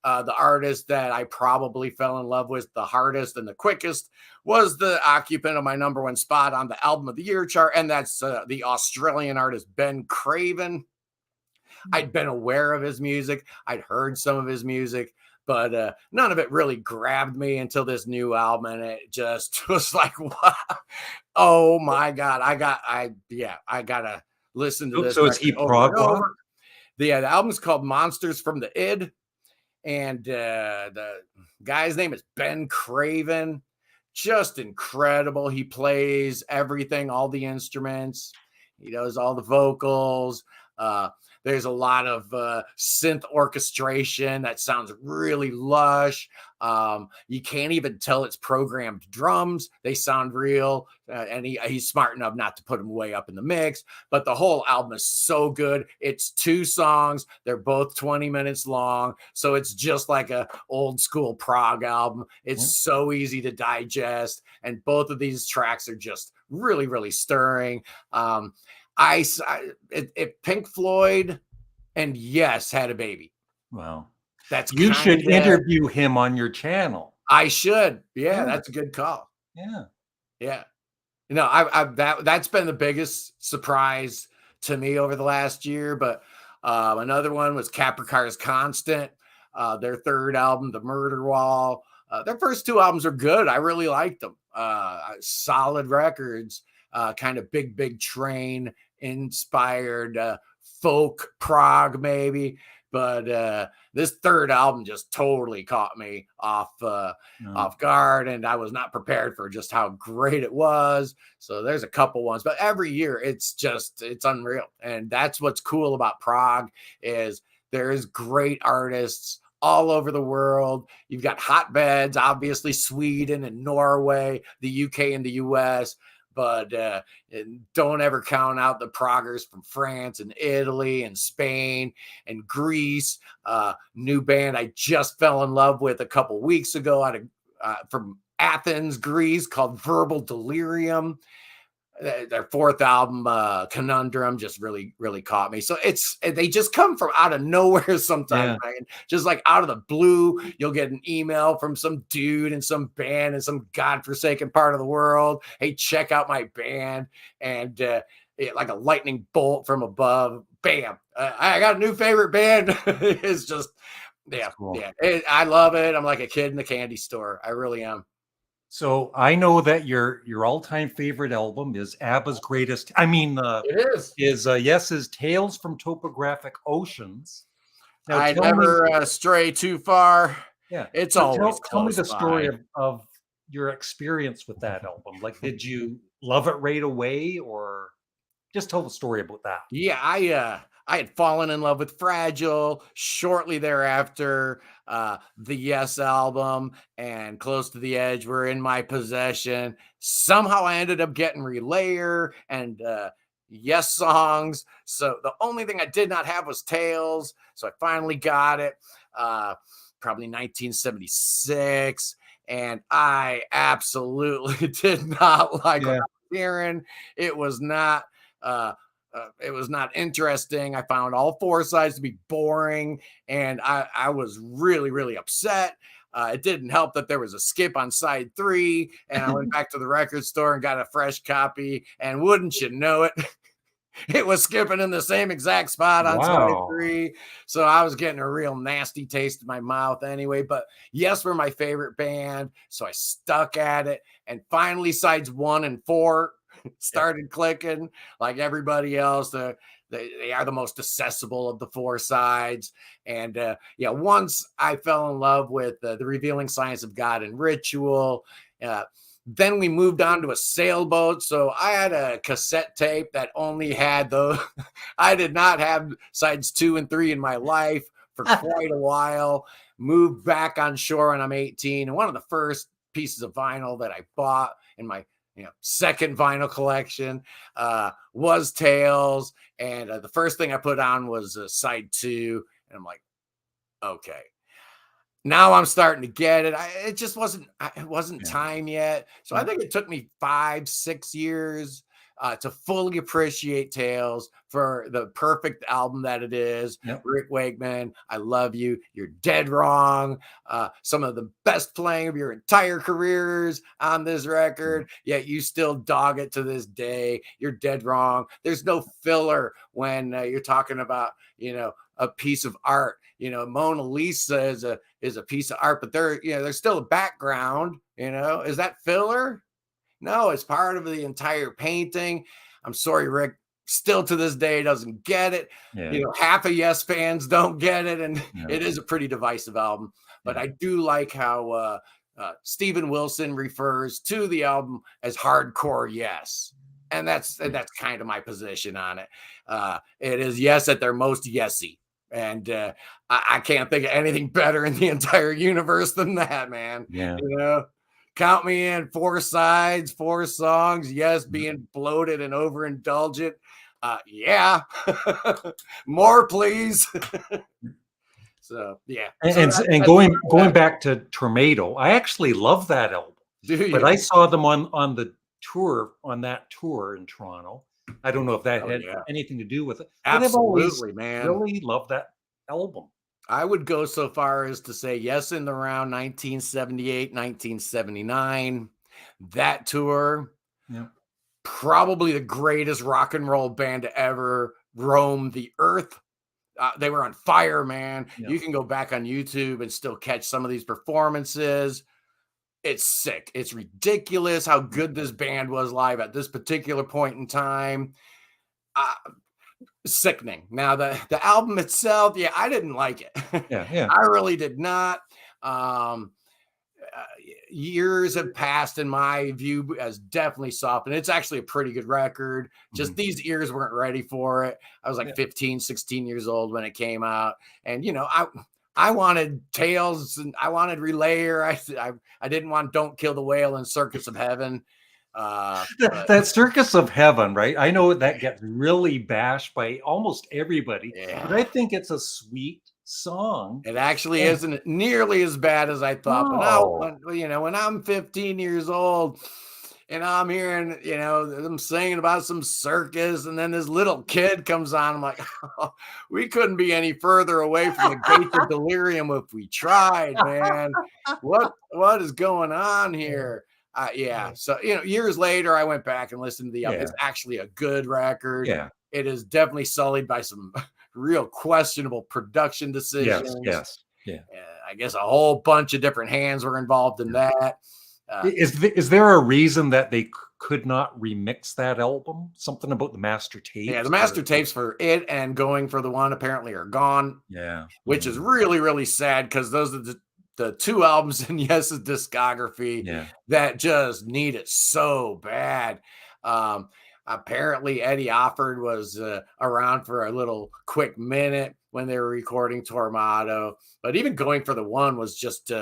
[SPEAKER 1] the artist that I probably fell in love with the hardest and the quickest was the occupant of my number 1 spot on the album of the year chart. And that's the Australian artist, Ben Craven. I'd been aware of his music. I'd heard some of his music, but none of it really grabbed me until this new album. And it just was like, wow, oh my God. I gotta listen to this
[SPEAKER 2] so is
[SPEAKER 1] record
[SPEAKER 2] he
[SPEAKER 1] over and
[SPEAKER 2] prog rock?
[SPEAKER 1] over. The album's called Monsters from the Id. And the guy's name is Ben Craven. Just incredible. He plays everything, all the instruments. He does all the vocals. Uh, there's a lot of synth orchestration that sounds really lush. You can't even tell it's programmed drums. They sound real. And he's smart enough not to put them way up in the mix. But the whole album is so good. It's 2 songs. They're both 20 minutes long. So it's just like a old school Prog album. It's so easy to digest. And both of these tracks are just really, really stirring. If Pink Floyd and Yes had a baby,
[SPEAKER 2] Wow.
[SPEAKER 1] that's
[SPEAKER 2] You should
[SPEAKER 1] kind of,
[SPEAKER 2] interview him on your channel.
[SPEAKER 1] I should. Yeah,
[SPEAKER 2] Yeah,
[SPEAKER 1] that's a good call.
[SPEAKER 2] yeah.
[SPEAKER 1] Yeah. That's been the biggest surprise to me over the last year. But another one was Capricorn's Constant. their third album, The Murder Wall. Their first two albums are good. I really liked them. Solid records, kind of big train inspired folk prog maybe. But this third album just totally caught me off guard, and I was not prepared for just how great it was. So there's a couple ones, but every year it's unreal. And that's what's cool about Prog is there's great artists all over the world. You've got hotbeds, obviously Sweden and Norway, the UK and the US, but don't ever count out the proggers from France and Italy and Spain and Greece. New band I just fell in love with a couple weeks ago from Athens, Greece, called Verbal Delirium. Their fourth album, Conundrum, just really caught me. So they just come from out of nowhere sometimes, man. Just like out of the blue, you'll get an email from some dude in some band in some godforsaken part of the world. Hey, check out my band. And like a lightning bolt from above, bam, I got a new favorite band. It's just, cool. I love it. I'm like a kid in the candy store. I really am.
[SPEAKER 2] So I know that your all-time favorite album is ABBA's greatest.
[SPEAKER 1] It is
[SPEAKER 2] Yes's Tales from Topographic Oceans.
[SPEAKER 1] Now, I never stray too far.
[SPEAKER 2] Yeah,
[SPEAKER 1] it's always
[SPEAKER 2] tell me the story of your experience with that album. Like, did you love it right away, or just tell the story about that?
[SPEAKER 1] Yeah, I had fallen in love with Fragile shortly thereafter. The Yes album and Close to the Edge were in my possession. Somehow I ended up getting Relayer and Yes songs. So the only thing I did not have was Tales. So I finally got it, probably 1976. And I absolutely did not like what I was hearing. It was not interesting. I found all four sides to be boring, and I was really upset. It didn't help that there was a skip on side 3, and I went back to the record store and got a fresh copy, and wouldn't you know it, it was skipping in the same exact spot on side 3. So I was getting a real nasty taste in my mouth anyway. But Yes were my favorite band, so I stuck at it, and finally sides 1 and 4 started clicking. Like everybody else, they are the most accessible of the 4 sides. And once I fell in love with the Revealing Science of God and Ritual, then we moved on to a Sailboat. So I had a cassette tape that only had those. I did not have sides 2 and 3 in my life for quite a while. Moved back on shore when I'm 18, and one of the first pieces of vinyl that I bought in my second vinyl collection was Tales, and the first thing I put on was side 2, and I'm like, okay, now I'm starting to get it. It just wasn't time yet. So I think it took me 5-6 years to fully appreciate Tales for the perfect album that it is. Rick Wakeman, I love you. You're dead wrong. Some of the best playing of your entire careers on this record, yet you still dog it to this day. You're dead wrong. There's no filler when you're talking about, a piece of art. Mona Lisa is a piece of art, but there's still a background. Is that filler? No, it's part of the entire painting. I'm sorry, Rick, still to this day doesn't get it. Half of Yes fans don't get it, and it is a pretty divisive album. But I do like how Steven Wilson refers to the album as hardcore Yes. And that's kind of my position on it. It is Yes at their most yesy. And I can't think of anything better in the entire universe than that, man. Count me in. 4 sides, 4 songs. Yes, being bloated and overindulgent. More, please. So
[SPEAKER 2] and going back to Tornado, I actually love that album. But I saw them on the tour, on that tour in Toronto. I don't know if that had anything to do with it.
[SPEAKER 1] Absolutely, man.
[SPEAKER 2] Really love that album.
[SPEAKER 1] I would go so far as to say Yes in the round 1978, 1979. That tour, probably the greatest rock and roll band to ever roam the earth. They were on fire, man.
[SPEAKER 2] Yeah.
[SPEAKER 1] You can go back on YouTube and still catch some of these performances. It's sick. It's ridiculous how good this band was live at this particular point in time. Uh, Sickening. Now the album itself, yeah, I didn't like it.
[SPEAKER 2] Yeah. Yeah.
[SPEAKER 1] I really did not. Um, uh, Years have passed, in my view, has definitely softened. It's actually a pretty good record. Just
[SPEAKER 2] Mhm.
[SPEAKER 1] these ears weren't ready for it. I was like
[SPEAKER 2] Yeah.
[SPEAKER 1] 15, 16 years old when it came out. And, I wanted Tales and I wanted Relayer. I didn't want Don't Kill the Whale and Circus of Heaven. But
[SPEAKER 2] That Circus of Heaven, right? I know that gets really bashed by almost everybody, but I
[SPEAKER 1] yeah,
[SPEAKER 2] think it's a sweet song.
[SPEAKER 1] it actually
[SPEAKER 2] And
[SPEAKER 1] isn't nearly as bad as I thought. But now,
[SPEAKER 2] no,
[SPEAKER 1] when I'm 15 years old and I'm hearing, them singing about some circus, and then this little kid comes on, I'm like, oh, we couldn't be any further away from the gates of delirium if we tried, man. What is going on here? Yeah. So, years later, I went back and listened to the album.
[SPEAKER 2] yeah,
[SPEAKER 1] It's actually a good record.
[SPEAKER 2] yeah,
[SPEAKER 1] It is definitely sullied by some real questionable production
[SPEAKER 2] yes,
[SPEAKER 1] decisions.
[SPEAKER 2] yes, yeah.
[SPEAKER 1] I guess a whole bunch of different hands were involved in that.
[SPEAKER 2] Is there a reason that they could not remix that album? Something about the master
[SPEAKER 1] Yeah, the
[SPEAKER 2] tapes?
[SPEAKER 1] master tapes for it and Going for the One apparently are gone,
[SPEAKER 2] Yeah,
[SPEAKER 1] which is really, really sad because those are the two albums in Yes's discography
[SPEAKER 2] yeah,
[SPEAKER 1] that just need it so bad. Um, Apparently, Eddie Offord was around for a little quick minute when they were recording Tormato, but even Going for the One was just,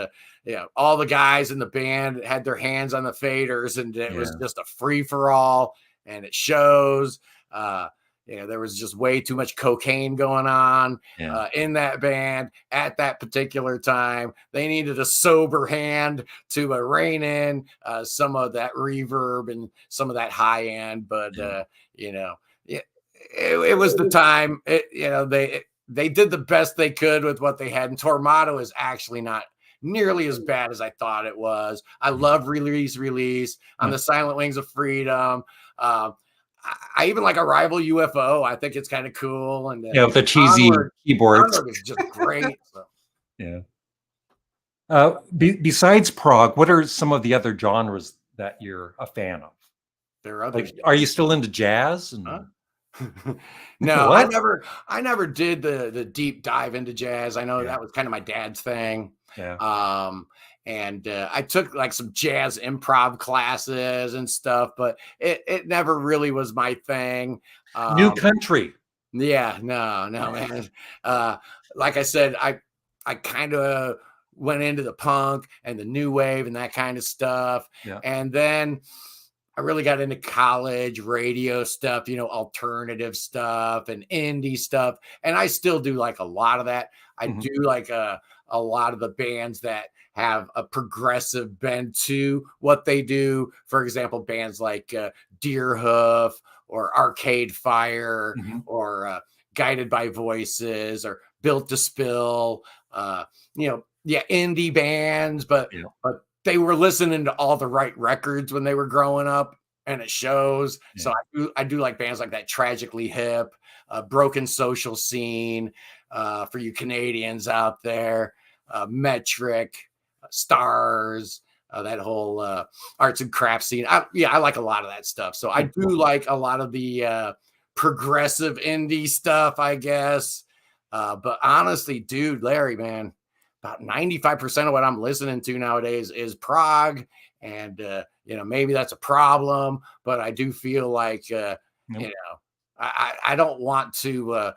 [SPEAKER 1] all the guys in the band had their hands on the faders, and it was
[SPEAKER 2] yeah,
[SPEAKER 1] just a free for all, and it shows. Uh, there was just way too much cocaine going on
[SPEAKER 2] yeah,
[SPEAKER 1] in that band at that particular time. They needed a sober hand to rein in some of that reverb and some of that high end. But
[SPEAKER 2] yeah.
[SPEAKER 1] it was the time. They did the best they could with what they had, and Tormato is actually not nearly as bad as I thought it was. I love Release on
[SPEAKER 2] Yeah.
[SPEAKER 1] the Silent Wings of Freedom. I even like Arrival UFO. I think it's kind of cool. And
[SPEAKER 2] Yeah, with the cheesy keyboards.
[SPEAKER 1] Onward is just great. So.
[SPEAKER 2] Yeah. Besides prog, what are some of the other genres that you're a fan of?
[SPEAKER 1] There are others.
[SPEAKER 2] Like, are you still into jazz?
[SPEAKER 1] Huh?
[SPEAKER 2] And
[SPEAKER 1] No,
[SPEAKER 2] what?
[SPEAKER 1] I never did the deep dive into jazz. I know
[SPEAKER 2] Yeah.
[SPEAKER 1] that was kind of my dad's thing.
[SPEAKER 2] Yeah.
[SPEAKER 1] And I took like some jazz improv classes and stuff, but it never really was my thing.
[SPEAKER 2] New country.
[SPEAKER 1] Yeah, no, man. Like I said, I kind of went into the punk and the new wave and that kind of stuff.
[SPEAKER 2] Yeah.
[SPEAKER 1] And then I really got into college radio stuff, alternative stuff and indie stuff. And I still do like a lot of that. I
[SPEAKER 2] Mhm.
[SPEAKER 1] do like a lot of the bands that have a progressive bend to what they do. For example, bands like Deerhoof or Arcade Fire
[SPEAKER 2] Mhm.
[SPEAKER 1] or Guided by Voices or Built to Spill, indie bands, but
[SPEAKER 2] Yeah.
[SPEAKER 1] they were listening to all the right records when they were growing up, and it shows. So I do like bands like that, Tragically Hip, Broken Social Scene, for you Canadians out there, Metric, Stars, that whole arts and crafts scene. I like a lot of that stuff. So I do like a lot of the progressive indie stuff, I guess. But honestly, dude, Larry, man, about 95% of what I'm listening to nowadays is prog. And, maybe that's a problem, but I do feel like, I don't want to,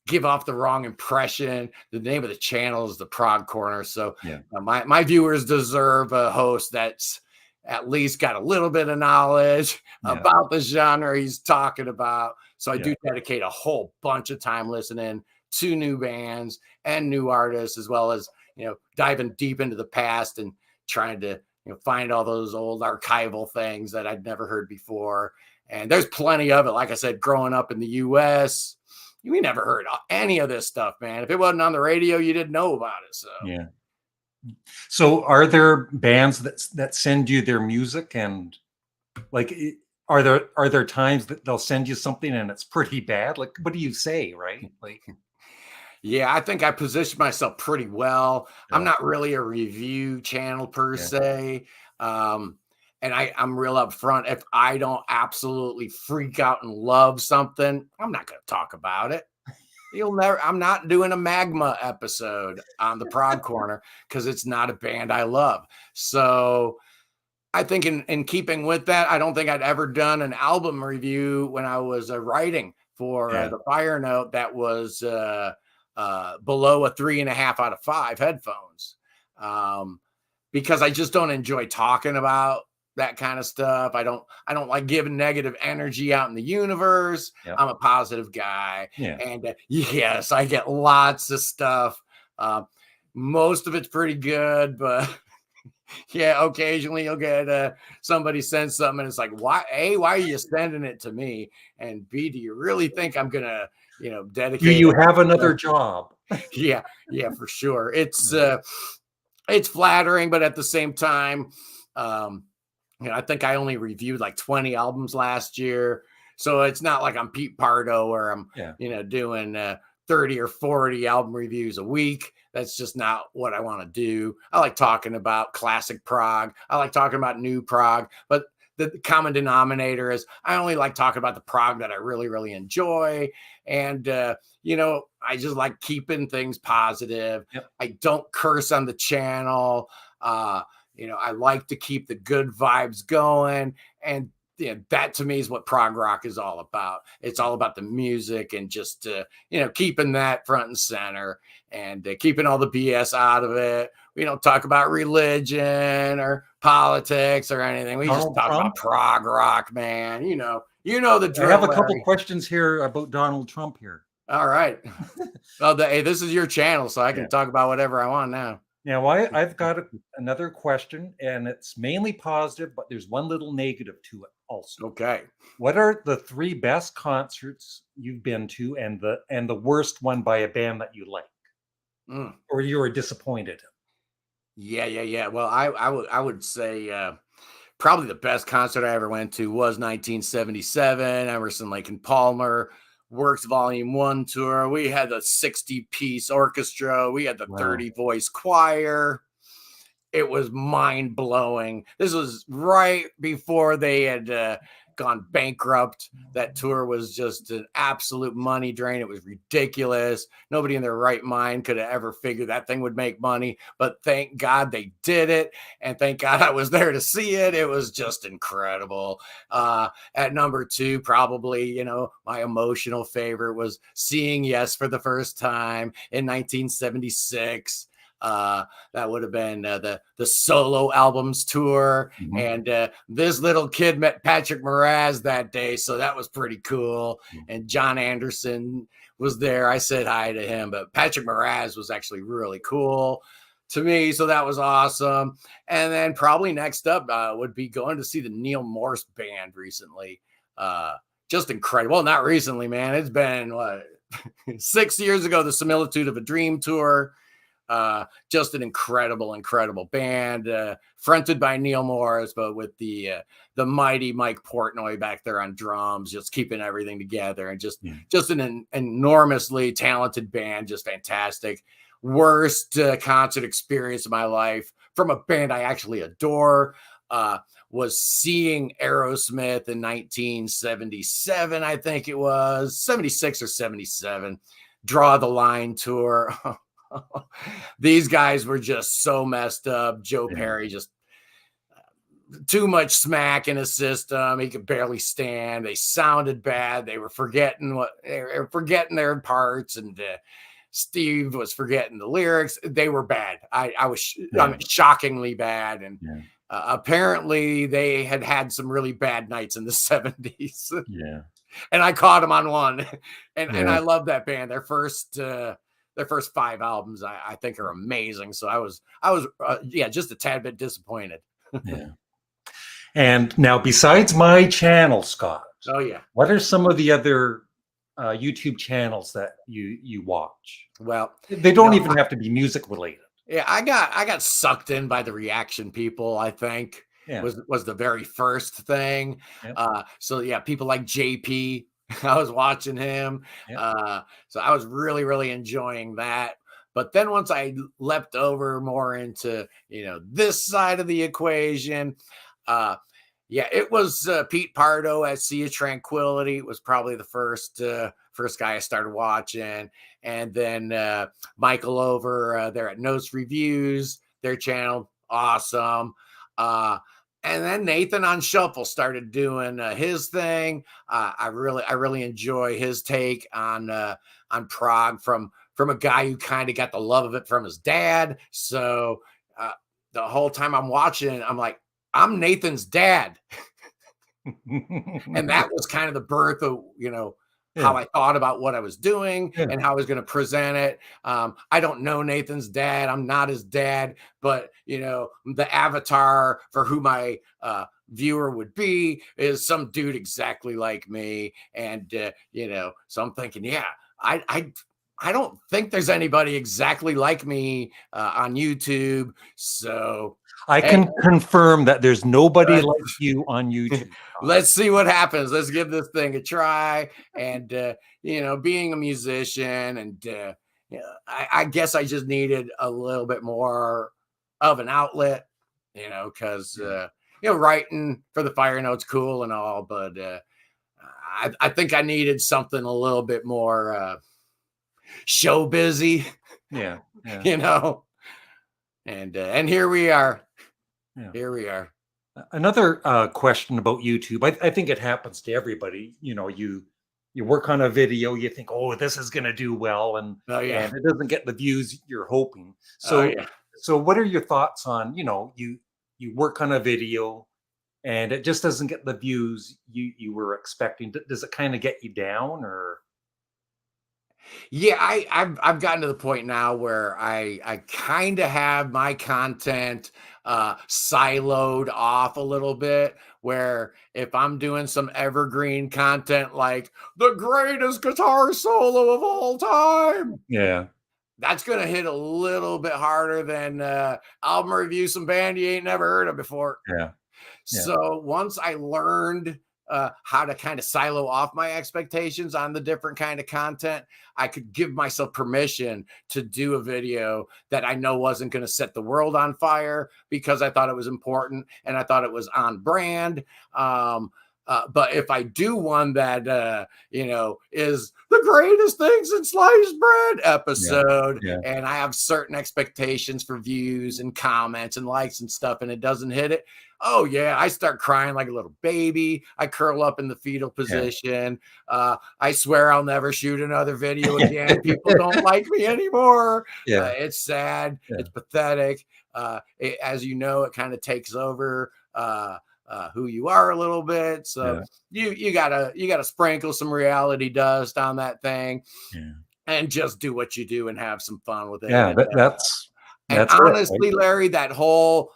[SPEAKER 1] give off the wrong impression. The name of the channel is the Prog Corner. So
[SPEAKER 2] Yeah.
[SPEAKER 1] my viewers deserve a host that's at least got a little bit of knowledge about the genre he's talking about. So I do dedicate a whole bunch of time listening to new bands and new artists, as well as, diving deep into the past and trying to, find all those old archival things that I'd never heard before. And there's plenty of it. Like I said, growing up in the US, we never heard any of this stuff, man. If it wasn't on the radio, you didn't know about it. So
[SPEAKER 2] Yeah. So are there bands that send you their music, and like are there times that they'll send you something and it's pretty bad? Like, what do you say, right? Like
[SPEAKER 1] Yeah, I think I positioned myself pretty well. I'm
[SPEAKER 2] Yeah.
[SPEAKER 1] not really a review channel per
[SPEAKER 2] Yeah.
[SPEAKER 1] se. Um, and I'm real upfront. If I don't absolutely freak out and love something, I'm not going to talk about it. I'm not doing a Magma episode on the Prog Corner because it's not a band I love. So I think in keeping with that, I don't think I'd ever done an album review when I was writing for
[SPEAKER 2] Yeah.
[SPEAKER 1] the Fire Note that was below a 3.5 out of 5 headphones, um, because I just don't enjoy talking about that kind of stuff. I don't like giving negative energy out in the universe.
[SPEAKER 2] Yeah.
[SPEAKER 1] I'm a positive guy,
[SPEAKER 2] Yeah.
[SPEAKER 1] and yes, I get lots of stuff. Uh, Most of it's pretty good, but yeah, occasionally you'll get somebody sends something and it's like, why? A, why are you sending it to me? And B, do you really think I'm gonna,
[SPEAKER 2] Do
[SPEAKER 1] dedicate
[SPEAKER 2] you
[SPEAKER 1] it?
[SPEAKER 2] have another job?
[SPEAKER 1] Yeah, yeah, for sure. It's flattering, but at the same time, um, I think I only reviewed like 20 albums last year. So it's not like I'm Pete Pardo where I'm,
[SPEAKER 2] Yeah.
[SPEAKER 1] doing 30 or 40 album reviews a week. That's just not what I want to do. I like talking about classic prog. I like talking about new prog, but the common denominator is I only like talking about the prog that I really, really enjoy. And, I just like keeping things positive.
[SPEAKER 2] Yep.
[SPEAKER 1] I don't curse on the channel. I like to keep the good vibes going. And that to me is what prog rock is all about. It's all about the music and just, keeping that front and center and keeping all the BS out of it. We don't talk about religion or politics or anything. We just
[SPEAKER 2] Donald
[SPEAKER 1] talk
[SPEAKER 2] Trump?
[SPEAKER 1] about prog rock, man. The
[SPEAKER 2] I have
[SPEAKER 1] drill,
[SPEAKER 2] a couple
[SPEAKER 1] Larry.
[SPEAKER 2] questions here about Donald Trump here.
[SPEAKER 1] All right. Well, hey, this is your channel, so I
[SPEAKER 2] Yeah.
[SPEAKER 1] can talk about whatever I want now.
[SPEAKER 2] Now, I've got another question, and it's mainly positive, but there's one little negative to it also.
[SPEAKER 1] Okay.
[SPEAKER 2] What are the 3 best concerts you've been to, and the worst one by a band that you like,
[SPEAKER 1] Mm.
[SPEAKER 2] or you were disappointed in?
[SPEAKER 1] Yeah. Well, I would say probably the best concert I ever went to was 1977, Emerson, Lake and Palmer, Works Volume 1 tour. We had the 60-piece orchestra. We had the
[SPEAKER 2] Wow.
[SPEAKER 1] 30-voice choir. It was mind-blowing. This was right before they had gone bankrupt. That tour was just an absolute money drain. It was ridiculous. Nobody in their right mind could have ever figured that thing would make money, but thank God they did it. And thank God I was there to see it. It was just incredible. At number 2, probably, my emotional favorite was seeing Yes for the first time in 1976. That would have been the solo albums tour.
[SPEAKER 2] Mhm.
[SPEAKER 1] And this little kid met Patrick Moraz that day, so that was pretty cool. And John Anderson was there. I said hi to him, but Patrick Moraz was actually really cool to me, so that was awesome. And then probably next up would be going to see the Neil Morse band recently. Just incredible. Well, not recently, man. It's been 6 years ago, the Similitude of a Dream tour. Just an incredible band, fronted by Neil Morris, but with the mighty Mike Portnoy back there on drums, just keeping everything together, and just an enormously talented band, just fantastic. Worst concert experience of my life from a band I actually adore was seeing Aerosmith in 1977, I think it was 76 or 77, Draw the Line tour. These guys were just so messed up. Joe Perry just too much smack in his system. He could barely stand. They sounded bad. They were forgetting their parts, and Steve was forgetting the lyrics. They were bad. I was shockingly bad, and apparently they had some really bad nights in the 70s.
[SPEAKER 2] Yeah.
[SPEAKER 1] And I caught them on one, and I love that band. Their first 5 albums I think are amazing. So I was just a tad bit disappointed.
[SPEAKER 2] Yeah. And now, besides my channel, Scott,
[SPEAKER 1] Oh yeah.
[SPEAKER 2] what are some of the other YouTube channels that you watch?
[SPEAKER 1] Well,
[SPEAKER 2] They don't even have to be music related.
[SPEAKER 1] Yeah, I got sucked in by the reaction people, I think.
[SPEAKER 2] Yeah.
[SPEAKER 1] Was the very first thing.
[SPEAKER 2] Yep.
[SPEAKER 1] So yeah, people like JP I was watching him.
[SPEAKER 2] Yeah.
[SPEAKER 1] So I was really, really enjoying that. But then once I leapt over more into, this side of the equation, uh, yeah, it was Pete Pardo at Sea of Tranquility. It was probably the first guy I started watching, and then Michael over there at Notes Reviews, their channel, awesome. Uh, and then Nathan on Shuffle started doing his thing. I really enjoy his take on prog from a guy who kind of got the love of it from his dad. So uh, the whole time I'm watching, I'm like, I'm Nathan's dad. And that was kind of the birth of, how
[SPEAKER 2] Yeah.
[SPEAKER 1] I thought about what I was doing
[SPEAKER 2] Yeah.
[SPEAKER 1] and how I was going to present it. I don't know Nathan's dad. I'm not his dad, but, the avatar for who my viewer would be is some dude exactly like me. And, so I'm thinking, yeah, I don't think there's anybody exactly like me on YouTube. So,
[SPEAKER 2] I
[SPEAKER 1] hey,
[SPEAKER 2] can confirm that there's nobody like you on YouTube.
[SPEAKER 1] let's see what happens. Let's give this thing a try. And, being a musician and, I guess I just needed a little bit more of an outlet, because, writing for the Fire Note's cool and all, but I think I needed something a little bit more show busy,
[SPEAKER 2] Yeah. Yeah.
[SPEAKER 1] and here we are.
[SPEAKER 2] Yeah.
[SPEAKER 1] Here we are.
[SPEAKER 2] Another question about YouTube. I think it happens to everybody. You work on a video, you think, oh, this is going to do well, and
[SPEAKER 1] Oh yeah.
[SPEAKER 2] it doesn't get the views you're hoping.
[SPEAKER 1] Oh
[SPEAKER 2] So,
[SPEAKER 1] yeah.
[SPEAKER 2] so what are your thoughts on you work on a video and it just doesn't get the views you were expecting? Does it kind of get you down, or?
[SPEAKER 1] Yeah, I've gotten to the point now where I kind of have my content siloed off a little bit. Where if I'm doing some evergreen content like the greatest guitar solo of all time,
[SPEAKER 2] Yeah.
[SPEAKER 1] that's gonna hit a little bit harder than album review some band you ain't never heard of before.
[SPEAKER 2] Yeah. Yeah.
[SPEAKER 1] So once I learned how to kind of silo off my expectations on the different kind of content, I could give myself permission to do a video that I know wasn't going to set the world on fire because I thought it was important and I thought it was on brand. But if I do one that is the greatest thing since sliced bread
[SPEAKER 2] Yeah.
[SPEAKER 1] episode,
[SPEAKER 2] Yeah.
[SPEAKER 1] and I have certain expectations for views and comments and likes and stuff, and it doesn't hit it, oh yeah, I start crying like a little baby. I curl up in the fetal position. I swear I'll never shoot another video again. People don't like me anymore.
[SPEAKER 2] Yeah.
[SPEAKER 1] It's sad.
[SPEAKER 2] Yeah.
[SPEAKER 1] It's pathetic. As you know, it kind of takes over who you are a little bit. So you gotta sprinkle some reality dust on that thing, and just do what you do and have some fun with it.
[SPEAKER 2] Yeah.
[SPEAKER 1] And
[SPEAKER 2] That's it,
[SPEAKER 1] honestly,
[SPEAKER 2] right?
[SPEAKER 1] Larry, that whole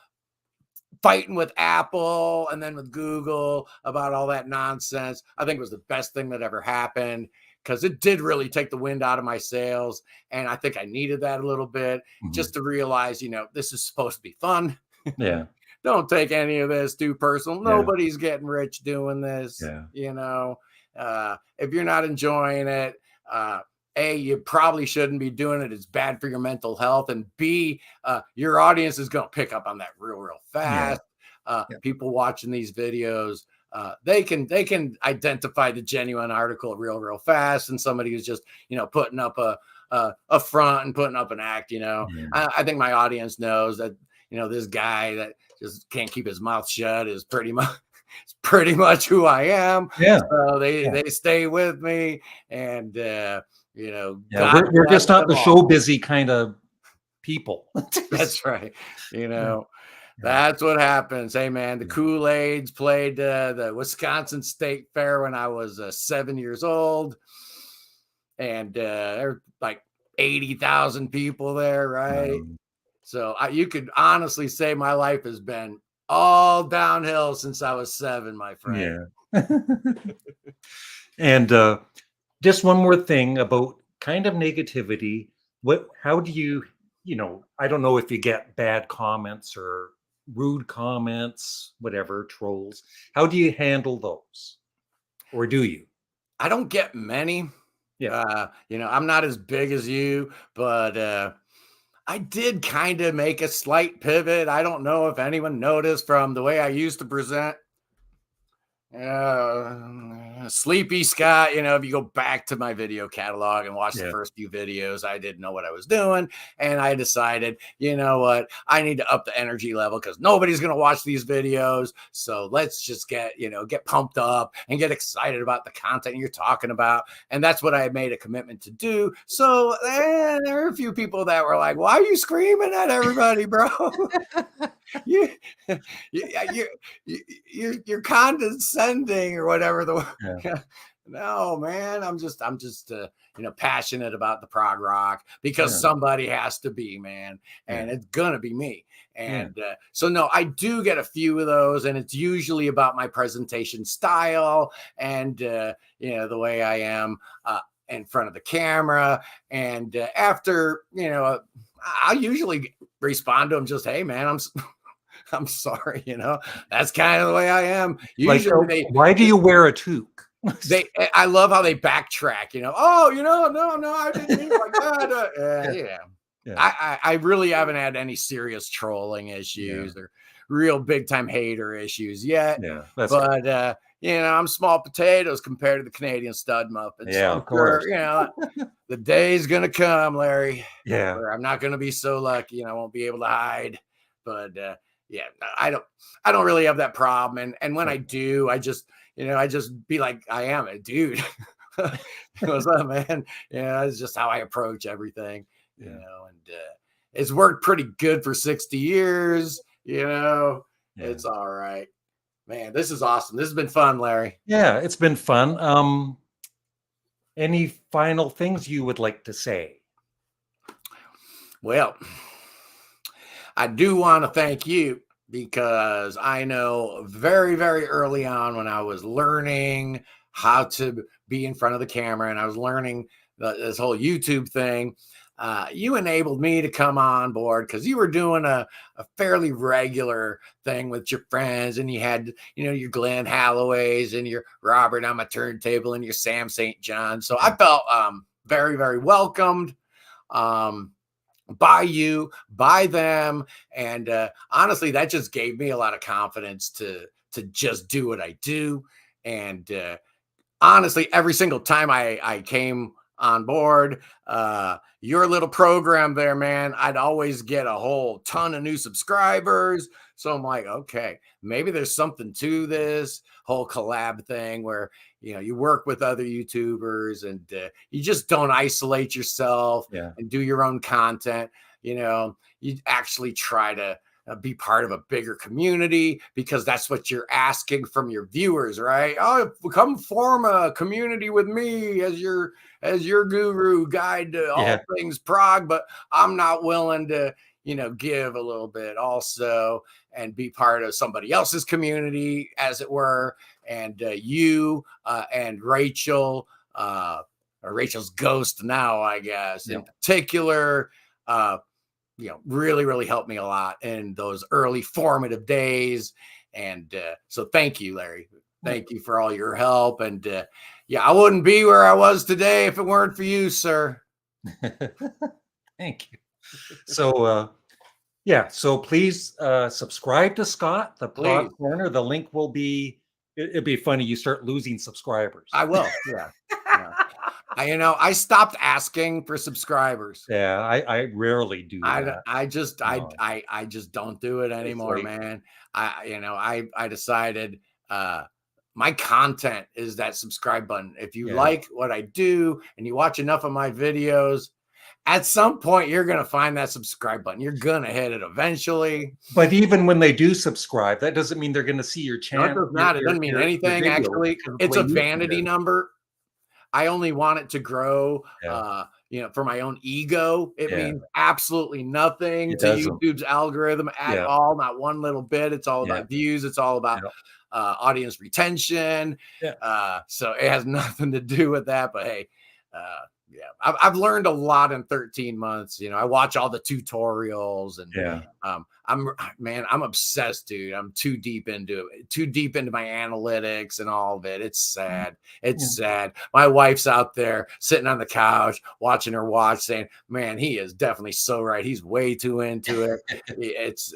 [SPEAKER 1] fighting with Apple and then with Google about all that nonsense, I think was the best thing that ever happened, because it did really take the wind out of my sails. And I think I needed that a little bit just to realize, this is supposed to be fun.
[SPEAKER 2] Yeah.
[SPEAKER 1] Don't take any of this too personal.
[SPEAKER 2] Yeah.
[SPEAKER 1] Nobody's getting rich doing this.
[SPEAKER 2] Yeah.
[SPEAKER 1] If you're not enjoying it, A, you probably shouldn't be doing it. It's bad for your mental health. And B, your audience is going to pick up on that real fast. People watching these videos, they can identify the genuine article real fast, and somebody who's just putting up a front and putting up an act. I think my audience knows that this guy that just can't keep his mouth shut is pretty much who I am.
[SPEAKER 2] Yeah.
[SPEAKER 1] So they stay with me, and
[SPEAKER 2] we're just not the show busy kind of people.
[SPEAKER 1] That's right. That's what happens. Hey man, the Kool-Aids played the Wisconsin State Fair when I was 7 years old, and there were like 80,000 people there, right? So you could honestly say my life has been all downhill since I was 7, my friend.
[SPEAKER 2] Yeah. And just one more thing about kind of negativity. How do you, I don't know if you get bad comments or rude comments, whatever, trolls. How do you handle those? Or do you?
[SPEAKER 1] I don't get many.
[SPEAKER 2] Yeah.
[SPEAKER 1] I'm not as big as you, but I did kind of make a slight pivot. I don't know if anyone noticed from the way I used to present. Sleepy Scott, if you go back to my video catalog and watch the
[SPEAKER 2] Yeah.
[SPEAKER 1] first few videos, I didn't know what I was doing. And I decided, you know what, I need to up the energy level because nobody's going to watch these videos. So let's just get pumped up and get excited about the content you're talking about. And that's what I had made a commitment to do. So there are a few people that were like, why are you screaming at everybody, bro? you, you're condescending or whatever
[SPEAKER 2] Yeah.
[SPEAKER 1] no, man, I'm just passionate about the prog rock because
[SPEAKER 2] Yeah.
[SPEAKER 1] somebody has to be, man,
[SPEAKER 2] Yeah.
[SPEAKER 1] and it's gonna be me.
[SPEAKER 2] Yeah.
[SPEAKER 1] And so no, I do get a few of those, and it's usually about my presentation style and the way I am in front of the camera. And after I usually respond to them just, hey man, I'm sorry, that's kind of the way I am.
[SPEAKER 2] Like,
[SPEAKER 1] Usually
[SPEAKER 2] why do you wear a toque?
[SPEAKER 1] I love how they backtrack, oh, no, I didn't mean it like that.
[SPEAKER 2] Yeah.
[SPEAKER 1] I really haven't had any serious trolling issues or real big time hater issues yet.
[SPEAKER 2] Yeah. That's
[SPEAKER 1] But I'm small potatoes compared to the Canadian Studmuffin.
[SPEAKER 2] Yeah,
[SPEAKER 1] So I'm
[SPEAKER 2] of course.
[SPEAKER 1] sure, the day's gonna come, Larry,
[SPEAKER 2] Yeah.
[SPEAKER 1] where I'm not gonna be so lucky and I won't be able to hide. But I don't really have that problem. And when I do, I just be like, I am a dude. What's up, man? It's just how I approach everything, and it's worked pretty good for 60 years. It's all right, man. This is awesome. This has been fun, Larry.
[SPEAKER 2] Yeah, it's been fun. Any final things you would like to say?
[SPEAKER 1] Well, I do want to thank you because I know very, very early on when I was learning how to be in front of the camera and I was learning this whole YouTube thing, you enabled me to come on board because you were doing a fairly regular thing with your friends, and you had, your Glenn Halloways and your Robert on my turntable and your Sam St. John. So I felt very, very welcomed. By you, by them, and honestly, that just gave me a lot of confidence to just do what I do. And honestly, every single time I came on board, your little program there, man, I'd always get a whole ton of new subscribers. So I'm like, okay, maybe there's something to this whole collab thing where you work with other YouTubers and you just don't isolate yourself and do your own content. You actually try to be part of a bigger community because that's what you're asking from your viewers, right? Oh, come form a community with me as your guru guide to all things prog, but I'm not willing to give a little bit also and be part of somebody else's community, as it were. And you and Rachel, or Rachel's ghost now, I guess, in particular, really, really helped me a lot in those early formative days. And so thank you, Larry. Thank you for all your help. And I wouldn't be where I was today if it weren't for you, sir.
[SPEAKER 2] Thank you. So, so please subscribe to Scott, the Prog Corner. The link will be, it'd be funny. You start losing subscribers.
[SPEAKER 1] I will. Yeah. I stopped asking for subscribers.
[SPEAKER 2] Yeah, I rarely do that.
[SPEAKER 1] I just don't do it anymore, man. I decided my content is that subscribe button. If you like what I do and you watch enough of my videos, at some point you're going to find that subscribe button. You're going to hit it eventually.
[SPEAKER 2] But even when they do subscribe, that doesn't mean they're going to see your channel.
[SPEAKER 1] No, it does not. It doesn't mean anything, actually. It's a vanity number. I only want it to grow, for my own ego. It means absolutely nothing to YouTube's algorithm at all. Not one little bit. It's all about views. It's all about audience retention. So it has nothing to do with that. But hey, I've learned a lot in 13 months. I watch all the tutorials, and
[SPEAKER 2] Yeah.
[SPEAKER 1] I'm obsessed, dude. I'm too deep into my analytics and all of it. It's sad. It's sad. My wife's out there sitting on the couch watching her watch, saying, man, he is definitely so right. He's way too into it. It's,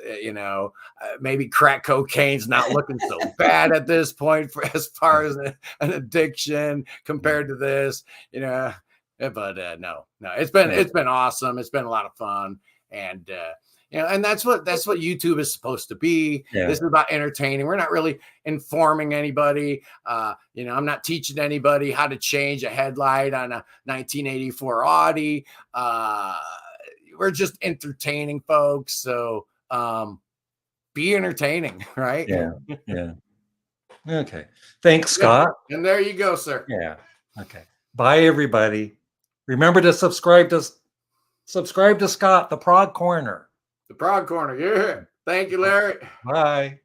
[SPEAKER 1] maybe crack cocaine's not looking so bad at this point as far as an addiction compared to this, but no, it's been awesome. It's been a lot of fun. And, and that's what YouTube is supposed to be.
[SPEAKER 2] Yeah.
[SPEAKER 1] This is about entertaining. We're not really informing anybody. I'm not teaching anybody how to change a headlight on a 1984 Audi. We're just entertaining folks. So, be entertaining, right?
[SPEAKER 2] Yeah. Okay. Thanks, Scott.
[SPEAKER 1] And there you go, sir.
[SPEAKER 2] Yeah. Okay. Bye, everybody. Remember to subscribe to Scott, the Prog Corner.
[SPEAKER 1] The Prog Corner. Yeah. Thank you, Larry.
[SPEAKER 2] Bye.